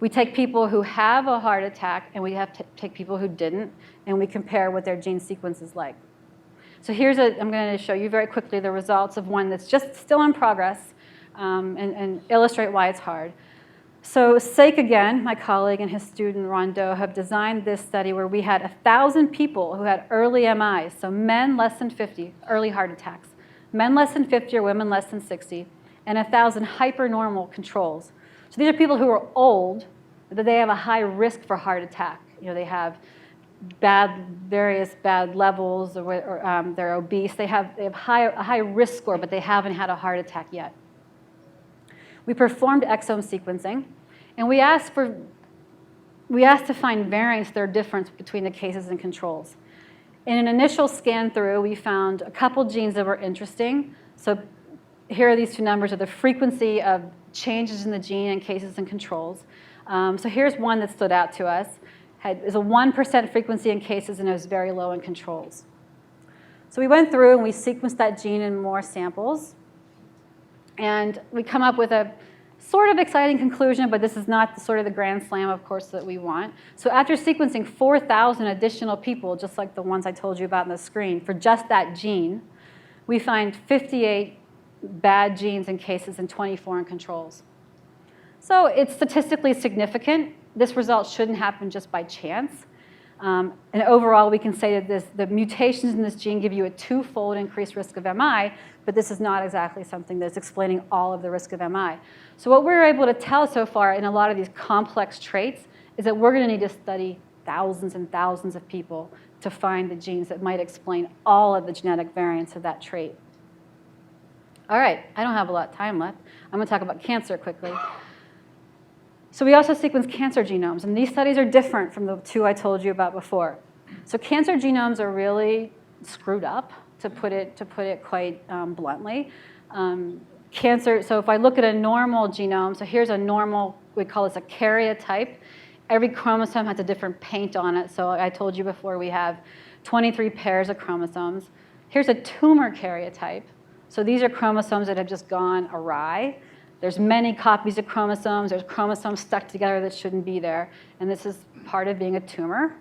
[SPEAKER 2] We take people who have a heart attack, and we have to take people who didn't, and we compare what their gene sequence is like. So I'm going to show you very quickly the results of one that's just still in progress and illustrate why it's hard. So Sake, again, my colleague and his student Rondeau, have designed this study where we had 1,000 people who had early MIs, so men less than 50, early heart attacks, men less than 50 or women less than 60, and 1,000 hypernormal controls. So these are people who are old, but they have a high risk for heart attack. They have various bad levels, or they're obese. They have a high risk score, but they haven't had a heart attack yet. We performed exome sequencing, and we asked to find variants that are different between the cases and controls. In an initial scan through, we found a couple genes that were interesting. So here are these two numbers of the frequency of changes in the gene in cases and controls. So here's one that stood out to us. It was a 1% frequency in cases, and it was very low in controls. So we went through and we sequenced that gene in more samples. And we come up with a sort of exciting conclusion, but this is not sort of the grand slam, of course, that we want. So after sequencing 4,000 additional people, just like the ones I told you about on the screen, for just that gene, we find 58 bad genes in cases and 24 in controls. So it's statistically significant. This result shouldn't happen just by chance. And overall, we can say that the mutations in this gene give you a 2-fold increased risk of MI, but this is not exactly something that's explaining all of the risk of MI. So what we're able to tell so far in a lot of these complex traits is that we're going to need to study thousands and thousands of people to find the genes that might explain all of the genetic variants of that trait. All right, I don't have a lot of time left. I'm going to talk about cancer quickly. So we also sequence cancer genomes, and these studies are different from the two I told you about before. So cancer genomes are really screwed up, to put it quite bluntly. So if I look at a normal genome, so here's a normal, we call this a karyotype. Every chromosome has a different paint on it. So I told you before we have 23 pairs of chromosomes. Here's a tumor karyotype. So these are chromosomes that have just gone awry. There's many copies of chromosomes. There's chromosomes stuck together that shouldn't be there. And this is part of being a tumor.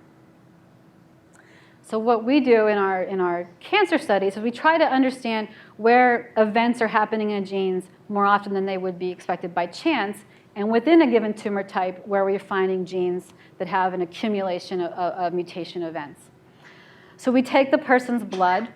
[SPEAKER 2] So what we do in our cancer studies is we try to understand where events are happening in genes more often than they would be expected by chance, and within a given tumor type where we're finding genes that have an accumulation of mutation events. So we take the person's blood,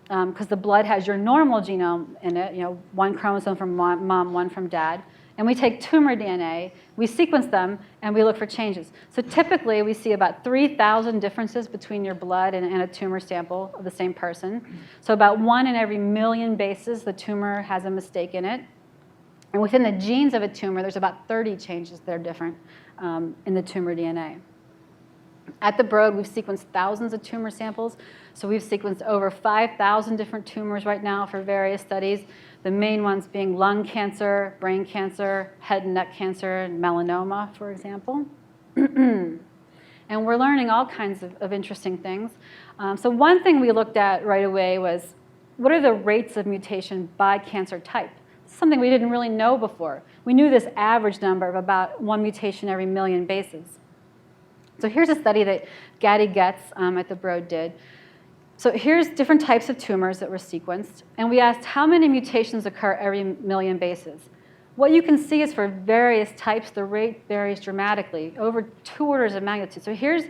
[SPEAKER 2] because the blood has your normal genome in it, one chromosome from mom, one from dad. And we take tumor DNA, we sequence them, and we look for changes. So typically, we see about 3,000 differences between your blood and a tumor sample of the same person. So about 1 in every million bases, the tumor has a mistake in it. And within the genes of a tumor, there's about 30 changes that are different in the tumor DNA. At the Broad, we've sequenced thousands of tumor samples. So we've sequenced over 5,000 different tumors right now for various studies. The main ones being lung cancer, brain cancer, head and neck cancer, and melanoma, for example. And we're learning all kinds of interesting things. So one thing we looked at right away was, what are the rates of mutation by cancer type? Something we didn't really know before. We knew this average number of about 1 mutation every million bases. So here's a study that Gady Getz at the Broad did. So here's different types of tumors that were sequenced, and we asked how many mutations occur every million bases. What you can see is for various types, the rate varies dramatically, over 2 orders of magnitude. So here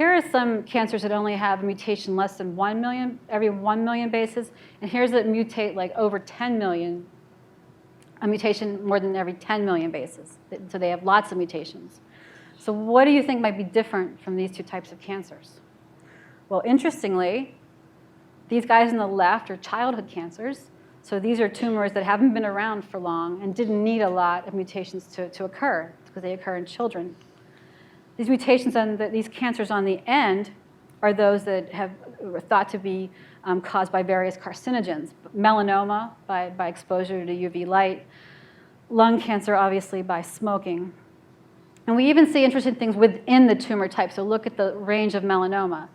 [SPEAKER 2] are some cancers that only have a mutation less than 1 million, every 1 million bases, and here's that mutate like over 10 million, a mutation more than every 10 million bases. So they have lots of mutations. So what do you think might be different from these two types of cancers? Well, interestingly, these guys on the left are childhood cancers. So these are tumors that haven't been around for long and didn't need a lot of mutations to occur because they occur in children. These mutations and these cancers on the end are those that are thought to be caused by various carcinogens. Melanoma by exposure to UV light, lung cancer obviously by smoking. And we even see interesting things within the tumor type. So look at the range of melanoma.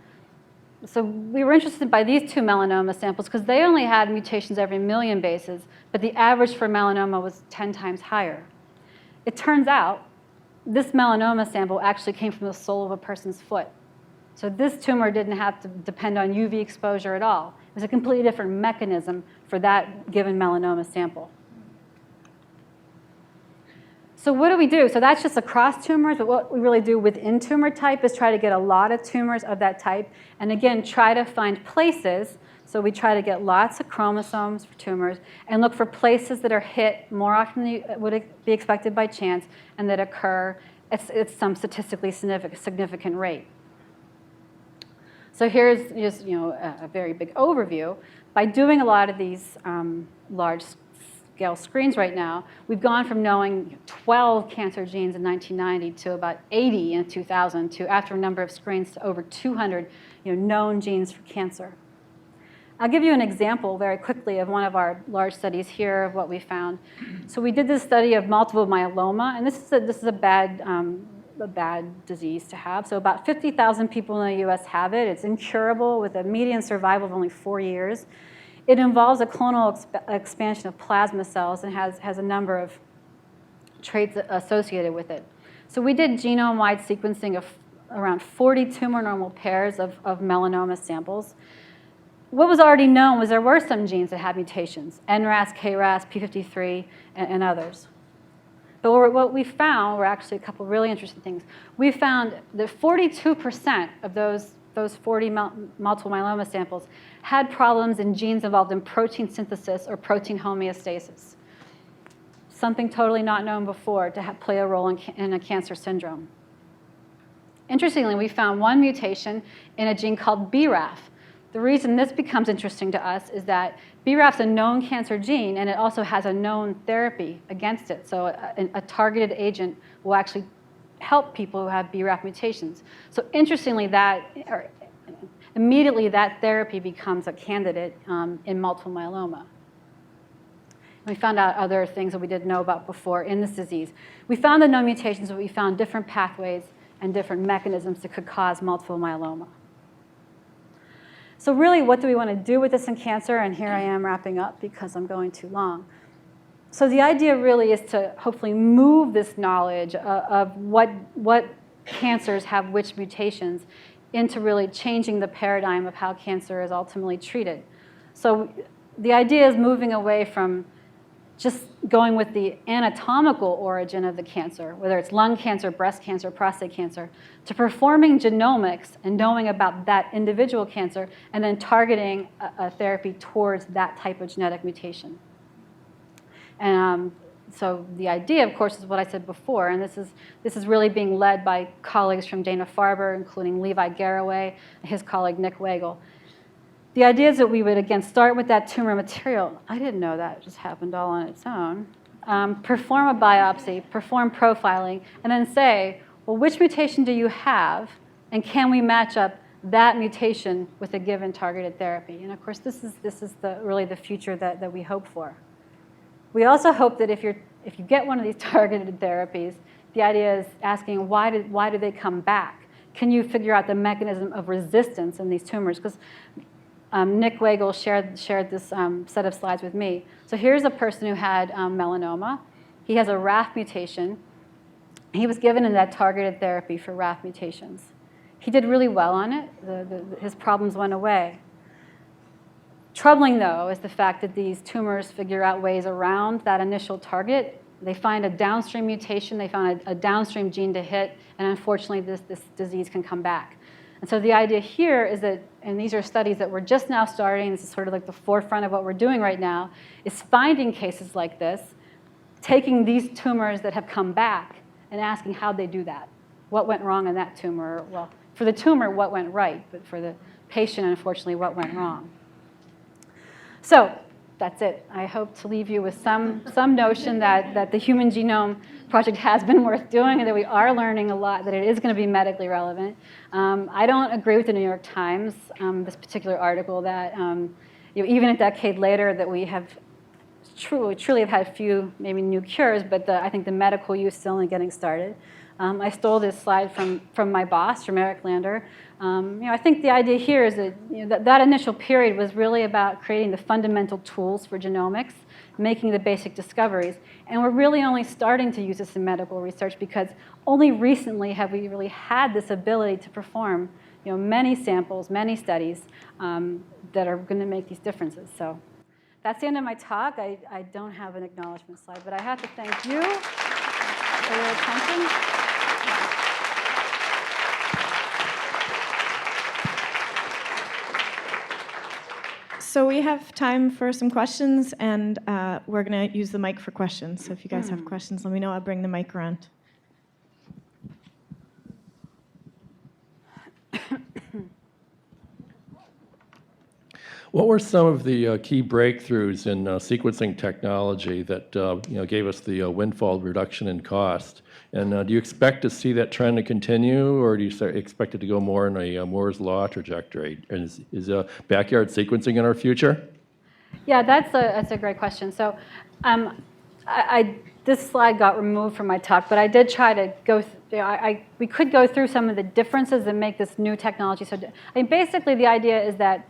[SPEAKER 2] So we were interested by these two melanoma samples because they only had mutations every 1,000,000 bases, but the average for melanoma was 10 times higher. It turns out this melanoma sample actually came from the sole of a person's foot. So this tumor didn't have to depend on UV exposure at all. It was a completely different mechanism for that given melanoma sample. So what do we do? So that's just across tumors, but what we really do within tumor type is try to get a lot of tumors of that type, and again, try to find places. So we try to get lots of chromosomes for tumors and look for places that are hit more often than would be expected by chance and that occur at some statistically significant rate. So here's just a very big overview. By doing a lot of these large-scale screens right now, we've gone from knowing 12 cancer genes in 1990 to about 80 in 2000 to, after a number of screens, to over 200 known genes for cancer. I'll give you an example very quickly of one of our large studies here of what we found. So we did this study of multiple myeloma, and this is a bad disease to have. So about 50,000 people in the US have it. It's incurable with a median survival of only 4 years. It involves a clonal expansion of plasma cells and has a number of traits associated with it. So we did genome-wide sequencing of around 40 tumor normal pairs of melanoma samples. What was already known was there were some genes that had mutations, NRAS, KRAS, P53, and others. But what we found were actually a couple really interesting things. We found that 42% of those 40 multiple myeloma samples had problems in genes involved in protein synthesis or protein homeostasis, something totally not known before to play a role in a cancer syndrome. Interestingly, we found one mutation in a gene called BRAF. The reason this becomes interesting to us is that BRAF is a known cancer gene, and it also has a known therapy against it. So a targeted agent will actually help people who have BRAF mutations. So interestingly, immediately that therapy becomes a candidate in multiple myeloma. We found out other things that we didn't know about before in this disease. We found the known mutations, but we found different pathways and different mechanisms that could cause multiple myeloma. So really, what do we want to do with this in cancer? And here I am wrapping up because I'm going too long. So the idea really is to hopefully move this knowledge of what cancers have which mutations into really changing the paradigm of how cancer is ultimately treated. So the idea is moving away from just going with the anatomical origin of the cancer, whether it's lung cancer, breast cancer, prostate cancer, to performing genomics and knowing about that individual cancer and then targeting a therapy towards that type of genetic mutation. And so the idea, of course, is what I said before, and this is really being led by colleagues from Dana-Farber, including Levi Garraway and his colleague Nick Wagle. The idea is that we would, again, start with that tumor material. I didn't know that. It just happened all on its own. Perform a biopsy, perform profiling, and then say, well, which mutation do you have, and can we match up that mutation with a given targeted therapy? And of course, this is really the future that we hope for. We also hope that if you get one of these targeted therapies, the idea is asking, why do they come back? Can you figure out the mechanism of resistance in these tumors? Because Nick Wagle shared this set of slides with me. So here's a person who had melanoma. He has a RAF mutation. He was given that targeted therapy for RAF mutations. He did really well on it. His problems went away. Troubling, though, is the fact that these tumors figure out ways around that initial target. They find a downstream mutation. They found a downstream gene to hit, and unfortunately, this disease can come back. And so the idea here is that, and these are studies that we're just now starting, this is sort of like the forefront of what we're doing right now, is finding cases like this, taking these tumors that have come back and asking how they do that. What went wrong in that tumor? Well, for the tumor, what went right? But for the patient, unfortunately, what went wrong? So that's it. I hope to leave you with some notion that the Human Genome Project has been worth doing and that we are learning a lot, that it is going to be medically relevant. I don't agree with the New York Times, this particular article, that even a decade later that we have truly have had a few maybe new cures, but I think the medical use is only getting started. I stole this slide from my boss, from Eric Lander. I think the idea here is that that initial period was really about creating the fundamental tools for genomics, making the basic discoveries. And we're really only starting to use this in medical research because only recently have we really had this ability to perform many samples, many studies that are going to make these differences. So that's the end of my talk. I don't have an acknowledgement slide, but I have to thank you for your attention.
[SPEAKER 1] So we have time for some questions, and we're going to use the mic for questions. So if you guys have questions, let me know. I'll bring the mic around.
[SPEAKER 4] What were some of the key breakthroughs in sequencing technology that gave us the windfall reduction in cost? And do you expect to see that trend to continue, or do you expect it to go more in a Moore's Law trajectory? And is backyard sequencing in our future?
[SPEAKER 2] Yeah, that's a great question. So this slide got removed from my talk, but I did try to go we could go through some of the differences that make this new technology so. Basically, the idea is that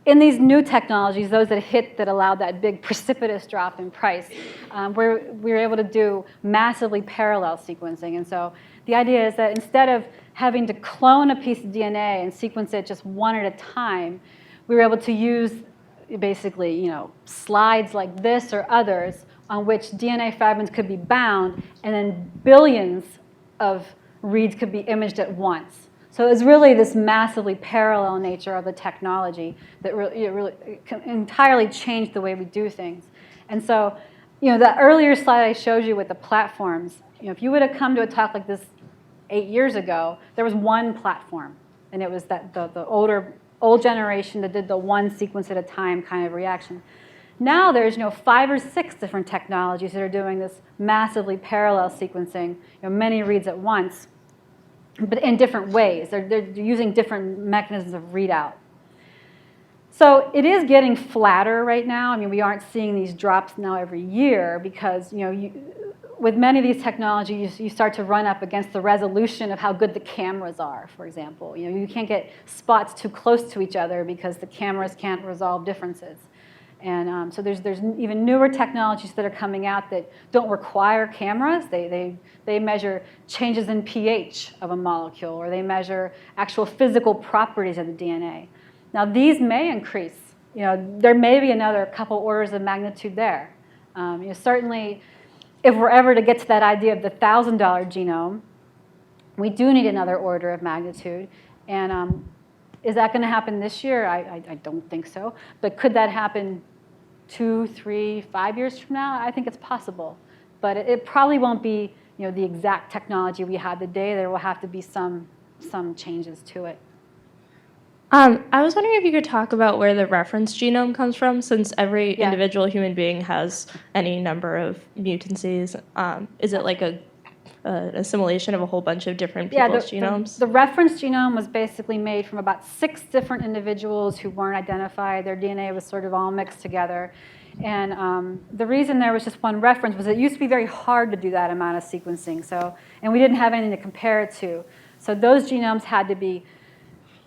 [SPEAKER 2] in these new technologies, those that allowed that big precipitous drop in price, we were able to do massively parallel sequencing. And so the idea is that instead of having to clone a piece of DNA and sequence it just one at a time, we were able to use basically slides like this or others on which DNA fragments could be bound, and then billions of reads could be imaged at once. So it's really this massively parallel nature of the technology that really entirely changed the way we do things. And so, that earlier slide I showed you with the platforms, if you would have come to a talk like this 8 years ago, there was one platform, and it was that the old generation that did the one sequence at a time kind of reaction. Now there's 5 or 6 different technologies that are doing this massively parallel sequencing, many reads at once, but in different ways. They're using different mechanisms of readout. So it is getting flatter right now. We aren't seeing these drops now every year because with many of these technologies, you start to run up against the resolution of how good the cameras are, for example. You can't get spots too close to each other because the cameras can't resolve differences. And so there's even newer technologies that are coming out that don't require cameras. They measure changes in pH of a molecule, or they measure actual physical properties of the DNA. Now these may increase. There may be another couple orders of magnitude there. Certainly, if we're ever to get to that idea of the $1,000 genome, we do need another order of magnitude. And is that going to happen this year? I don't think so. But could that happen 2, 3, 5 years from now? I think it's possible. But it probably won't be the exact technology we have today. There will have to be some changes to it.
[SPEAKER 5] I was wondering if you could talk about where the reference genome comes from, since every individual human being has any number of mutancies. Is it like an assimilation of a whole bunch of different people's genomes?
[SPEAKER 2] The reference genome was basically made from about 6 different individuals who weren't identified. Their DNA was sort of all mixed together. And the reason there was just one reference was it used to be very hard to do that amount of sequencing. And we didn't have anything to compare it to. So those genomes had to be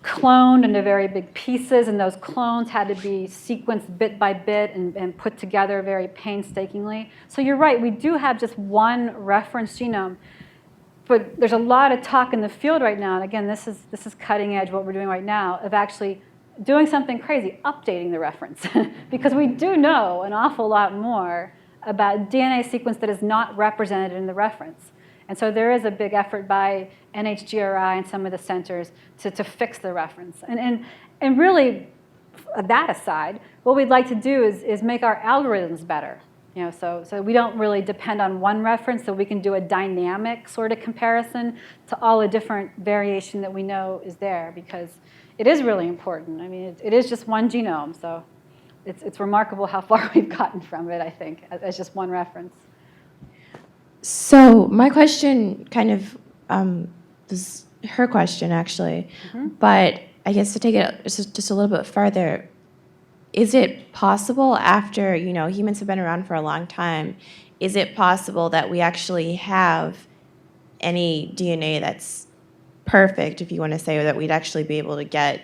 [SPEAKER 2] cloned into very big pieces, and those clones had to be sequenced bit by bit and put together very painstakingly. So you're right, we do have just one reference genome. But there's a lot of talk in the field right now, and again, this is cutting edge, what we're doing right now, of actually doing something crazy, updating the reference. Because we do know an awful lot more about DNA sequence that is not represented in the reference. And so there is a big effort by NHGRI and some of the centers to fix the reference. And really, that aside, what we'd like to do is make our algorithms better. So we don't really depend on one reference, so we can do a dynamic sort of comparison to all the different variation that we know is there, because it is really important. It is just one genome. So it's remarkable how far we've gotten from it, I think, as just one reference.
[SPEAKER 6] So my question kind of was her question, actually. But I guess to take it just a little bit farther, is it possible after, humans have been around for a long time, is it possible that we actually have any DNA that's perfect, if you want to say, or that we'd actually be able to get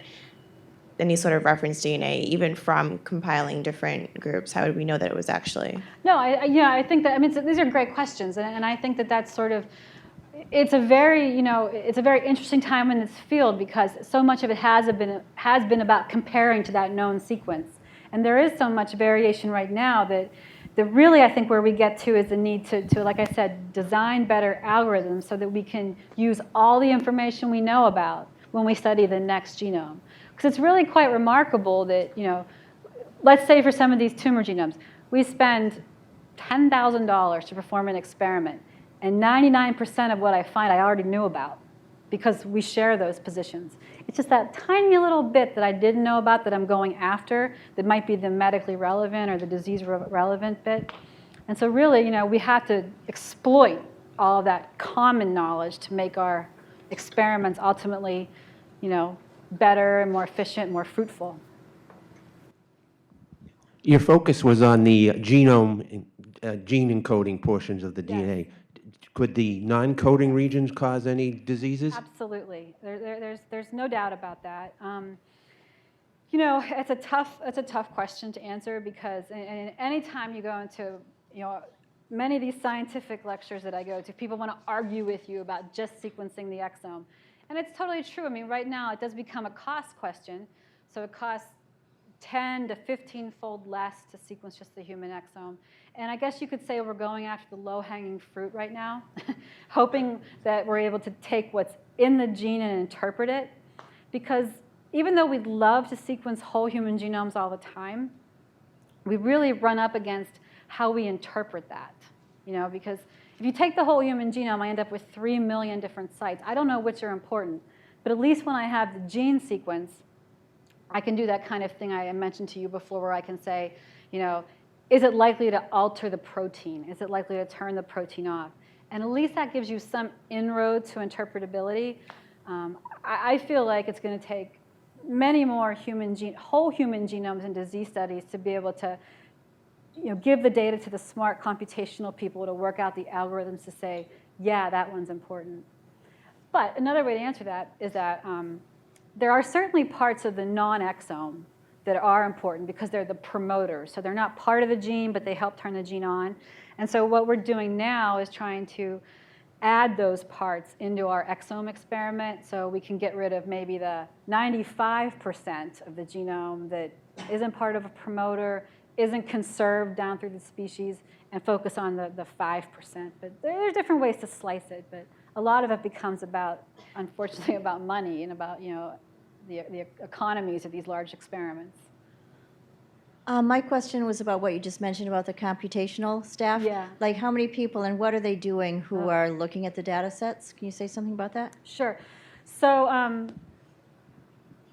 [SPEAKER 6] any sort of reference DNA, even from compiling different groups? How would we know that it was actually?
[SPEAKER 2] No, I think that, these are great questions, and I think that that's sort of, it's a very interesting time in this field because so much of it has been about comparing to that known sequence. And there is so much variation right now that really, I think where we get to is the need to, like I said, design better algorithms so that we can use all the information we know about when we study the next genome. Because it's really quite remarkable that, let's say for some of these tumor genomes, we spend $10,000 to perform an experiment, and 99% of what I find I already knew about because we share those positions. It's just that tiny little bit that I didn't know about that I'm going after that might be the medically relevant or the disease relevant bit. And so really, we have to exploit all of that common knowledge to make our experiments ultimately, better and more efficient, more fruitful.
[SPEAKER 7] Your focus was on the genome, gene encoding portions of the DNA. Could the non-coding regions cause any diseases?
[SPEAKER 2] Absolutely. There's no doubt about that. It's a tough question to answer because any time you go into, many of these scientific lectures that I go to, people want to argue with you about just sequencing the exome. And it's totally true. Right now it does become a cost question. So it costs 10 to 15-fold less to sequence just the human exome. And I guess you could say we're going after the low-hanging fruit right now, hoping that we're able to take what's in the gene and interpret it. Because even though we'd love to sequence whole human genomes all the time, we really run up against how we interpret that. Because if you take the whole human genome, I end up with 3 million different sites. I don't know which are important. But at least when I have the gene sequence, I can do that kind of thing I mentioned to you before where I can say, is it likely to alter the protein? Is it likely to turn the protein off? And at least that gives you some inroad to interpretability. I feel like it's going to take many more whole human genomes in disease studies to be able to give the data to the smart computational people to work out the algorithms to say, yeah, that one's important. But another way to answer that is that there are certainly parts of the non-exome that are important because they're the promoters. So they're not part of the gene, but they help turn the gene on. And so what we're doing now is trying to add those parts into our exome experiment so we can get rid of maybe the 95% of the genome that isn't part of a promoter, isn't conserved down through the species, and focus on the 5%. But there's different ways to slice it. But a lot of it becomes about, unfortunately, about money and about the economies of these large experiments.
[SPEAKER 8] My question was about what you just mentioned about the computational staff.
[SPEAKER 2] Yeah.
[SPEAKER 8] Like how many people and what are they doing who are looking at the data sets? Can you say something about that?
[SPEAKER 2] Sure. So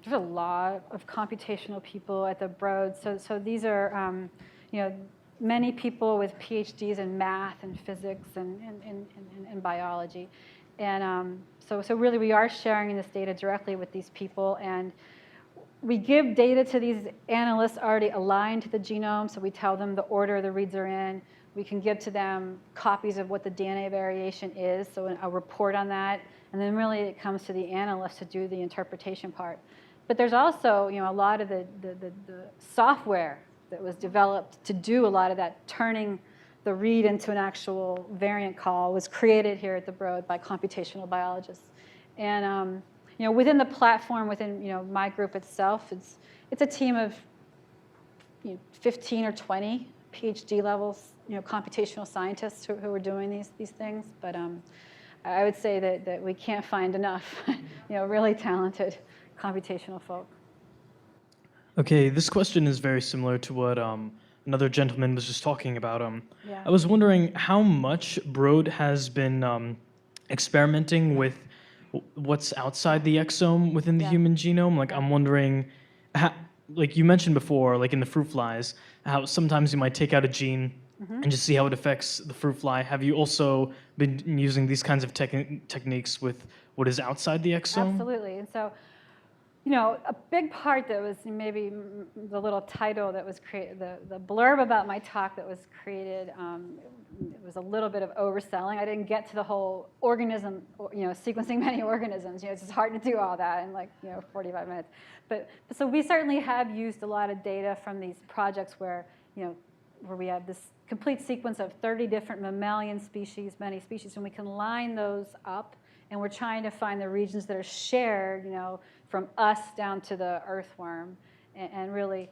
[SPEAKER 2] there's a lot of computational people at the Broad. So these are many people with PhDs in math and physics and biology. And so really we are sharing this data directly with these people. And we give data to these analysts already aligned to the genome. So we tell them the order the reads are in. We can give to them copies of what the DNA variation is, so a report on that. And then really it comes to the analyst to do the interpretation part. But there's also a lot of the software that was developed to do a lot of that, turning the read into an actual variant call, was created here at the Broad by computational biologists. And within the platform, within my group itself, it's a team of 15 or 20 PhD levels, computational scientists who are doing these things. But I would say that we can't find enough, really talented computational folk.
[SPEAKER 9] Okay, this question is very similar to what another gentleman was just talking about.
[SPEAKER 2] Yeah.
[SPEAKER 9] I was wondering how much Broad has been experimenting with what's outside the exome within the human genome. Like, I'm wondering, like you mentioned before, like in the fruit flies, how sometimes you might take out a gene and just see how it affects the fruit fly. Have you also been using these kinds of techniques with what is outside the exome?
[SPEAKER 2] Absolutely. And so, you know, a big part that was maybe the little title that was created, the blurb about my talk that was created, it was a little bit of overselling. I didn't get to the whole organism, you know, sequencing many organisms. You know, it's just hard to do all that in like, you know, 45 minutes. But so we certainly have used a lot of data from these projects where, you know, where we have this complete sequence of 30 different mammalian species, many species, and we can line those up, and we're trying to find the regions that are shared, you know, from us down to the earthworm, and really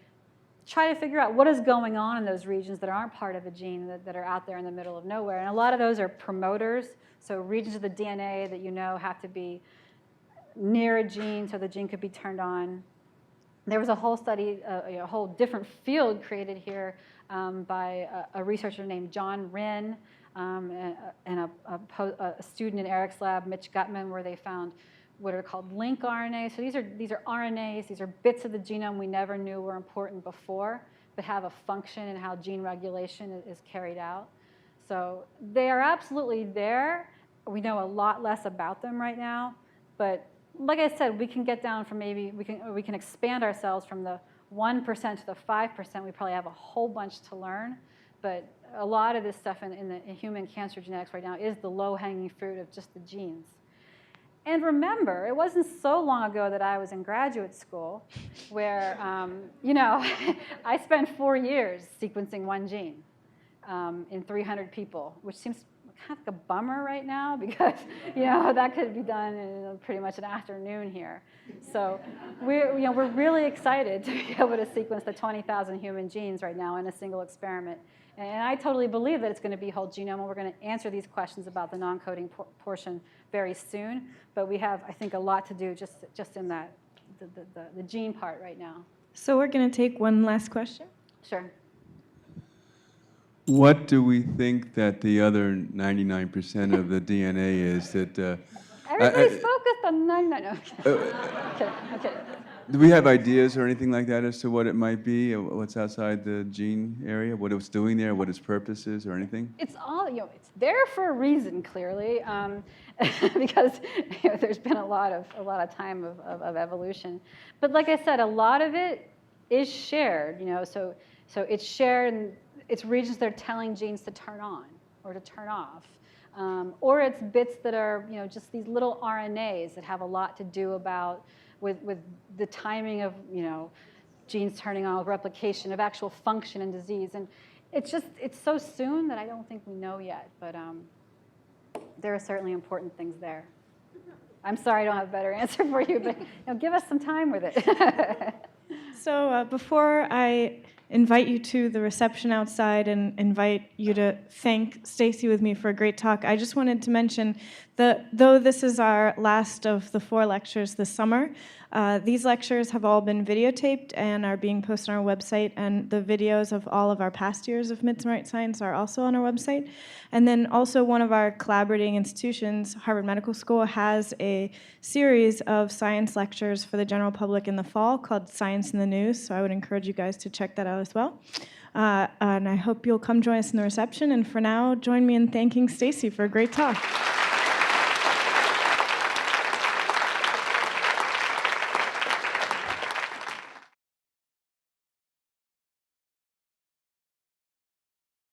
[SPEAKER 2] try to figure out what is going on in those regions that aren't part of a gene that are out there in the middle of nowhere. And a lot of those are promoters, so regions of the DNA that you know have to be near a gene so the gene could be turned on. There was a whole study, a whole different field created here by a researcher named John Wren and a student in Eric's lab, Mitch Gutman, where they found what are called link RNA. So these are RNAs, these are bits of the genome we never knew were important before, but have a function in how gene regulation is carried out. So they are absolutely there. We know a lot less about them right now, but like I said, we can get down from maybe, we can expand ourselves from the 1% to the 5%. We probably have a whole bunch to learn, but a lot of this stuff in human cancer genetics right now is the low-hanging fruit of just the genes. And remember, it wasn't so long ago that I was in graduate school where, you know, I spent 4 years sequencing one gene in 300 people, which seems kind of like a bummer right now because, you know, that could be done in pretty much an afternoon here. So we're really excited to be able to sequence the 20,000 human genes right now in a single experiment. And I totally believe that it's going to be whole genome, and we're going to answer these questions about the non-coding portion very soon. But we have, I think, a lot to do just in that, the gene part right now.
[SPEAKER 1] So we're going to take one last question.
[SPEAKER 2] Sure.
[SPEAKER 10] What do we think that the other 99% of the DNA is that...
[SPEAKER 2] Everybody's focused on 99. No, okay.
[SPEAKER 10] Do we have ideas or anything like that as to what it might be, or what's outside the gene area, what it's doing there, what its purpose is, or anything?
[SPEAKER 2] It's all, you know, it's there for a reason, clearly, because you know, there's been a lot of time of evolution. But like I said, a lot of it is shared, you know, so it's shared, and it's regions that are telling genes to turn on or to turn off. Or it's bits that are, you know, just these little RNAs that have a lot to do about with the timing of, you know, genes turning on, with replication, of actual function in disease. And it's so soon that I don't think we know yet, but there are certainly important things there. I'm sorry I don't have a better answer for you, but you know, give us some time with it.
[SPEAKER 1] So before I invite you to the reception outside and invite you to thank Stacey with me for a great talk, I just wanted to mention that though this is our last of the 4 lectures this summer, these lectures have all been videotaped and are being posted on our website, and the videos of all of our past years of Midsummer Nights Science are also on our website. And then also one of our collaborating institutions, Harvard Medical School, has a series of science lectures for the general public in the fall called Science in the News, so I would encourage you guys to check that out as well. And I hope you'll come join us in the reception, and for now, join me in thanking Stacey for a great talk.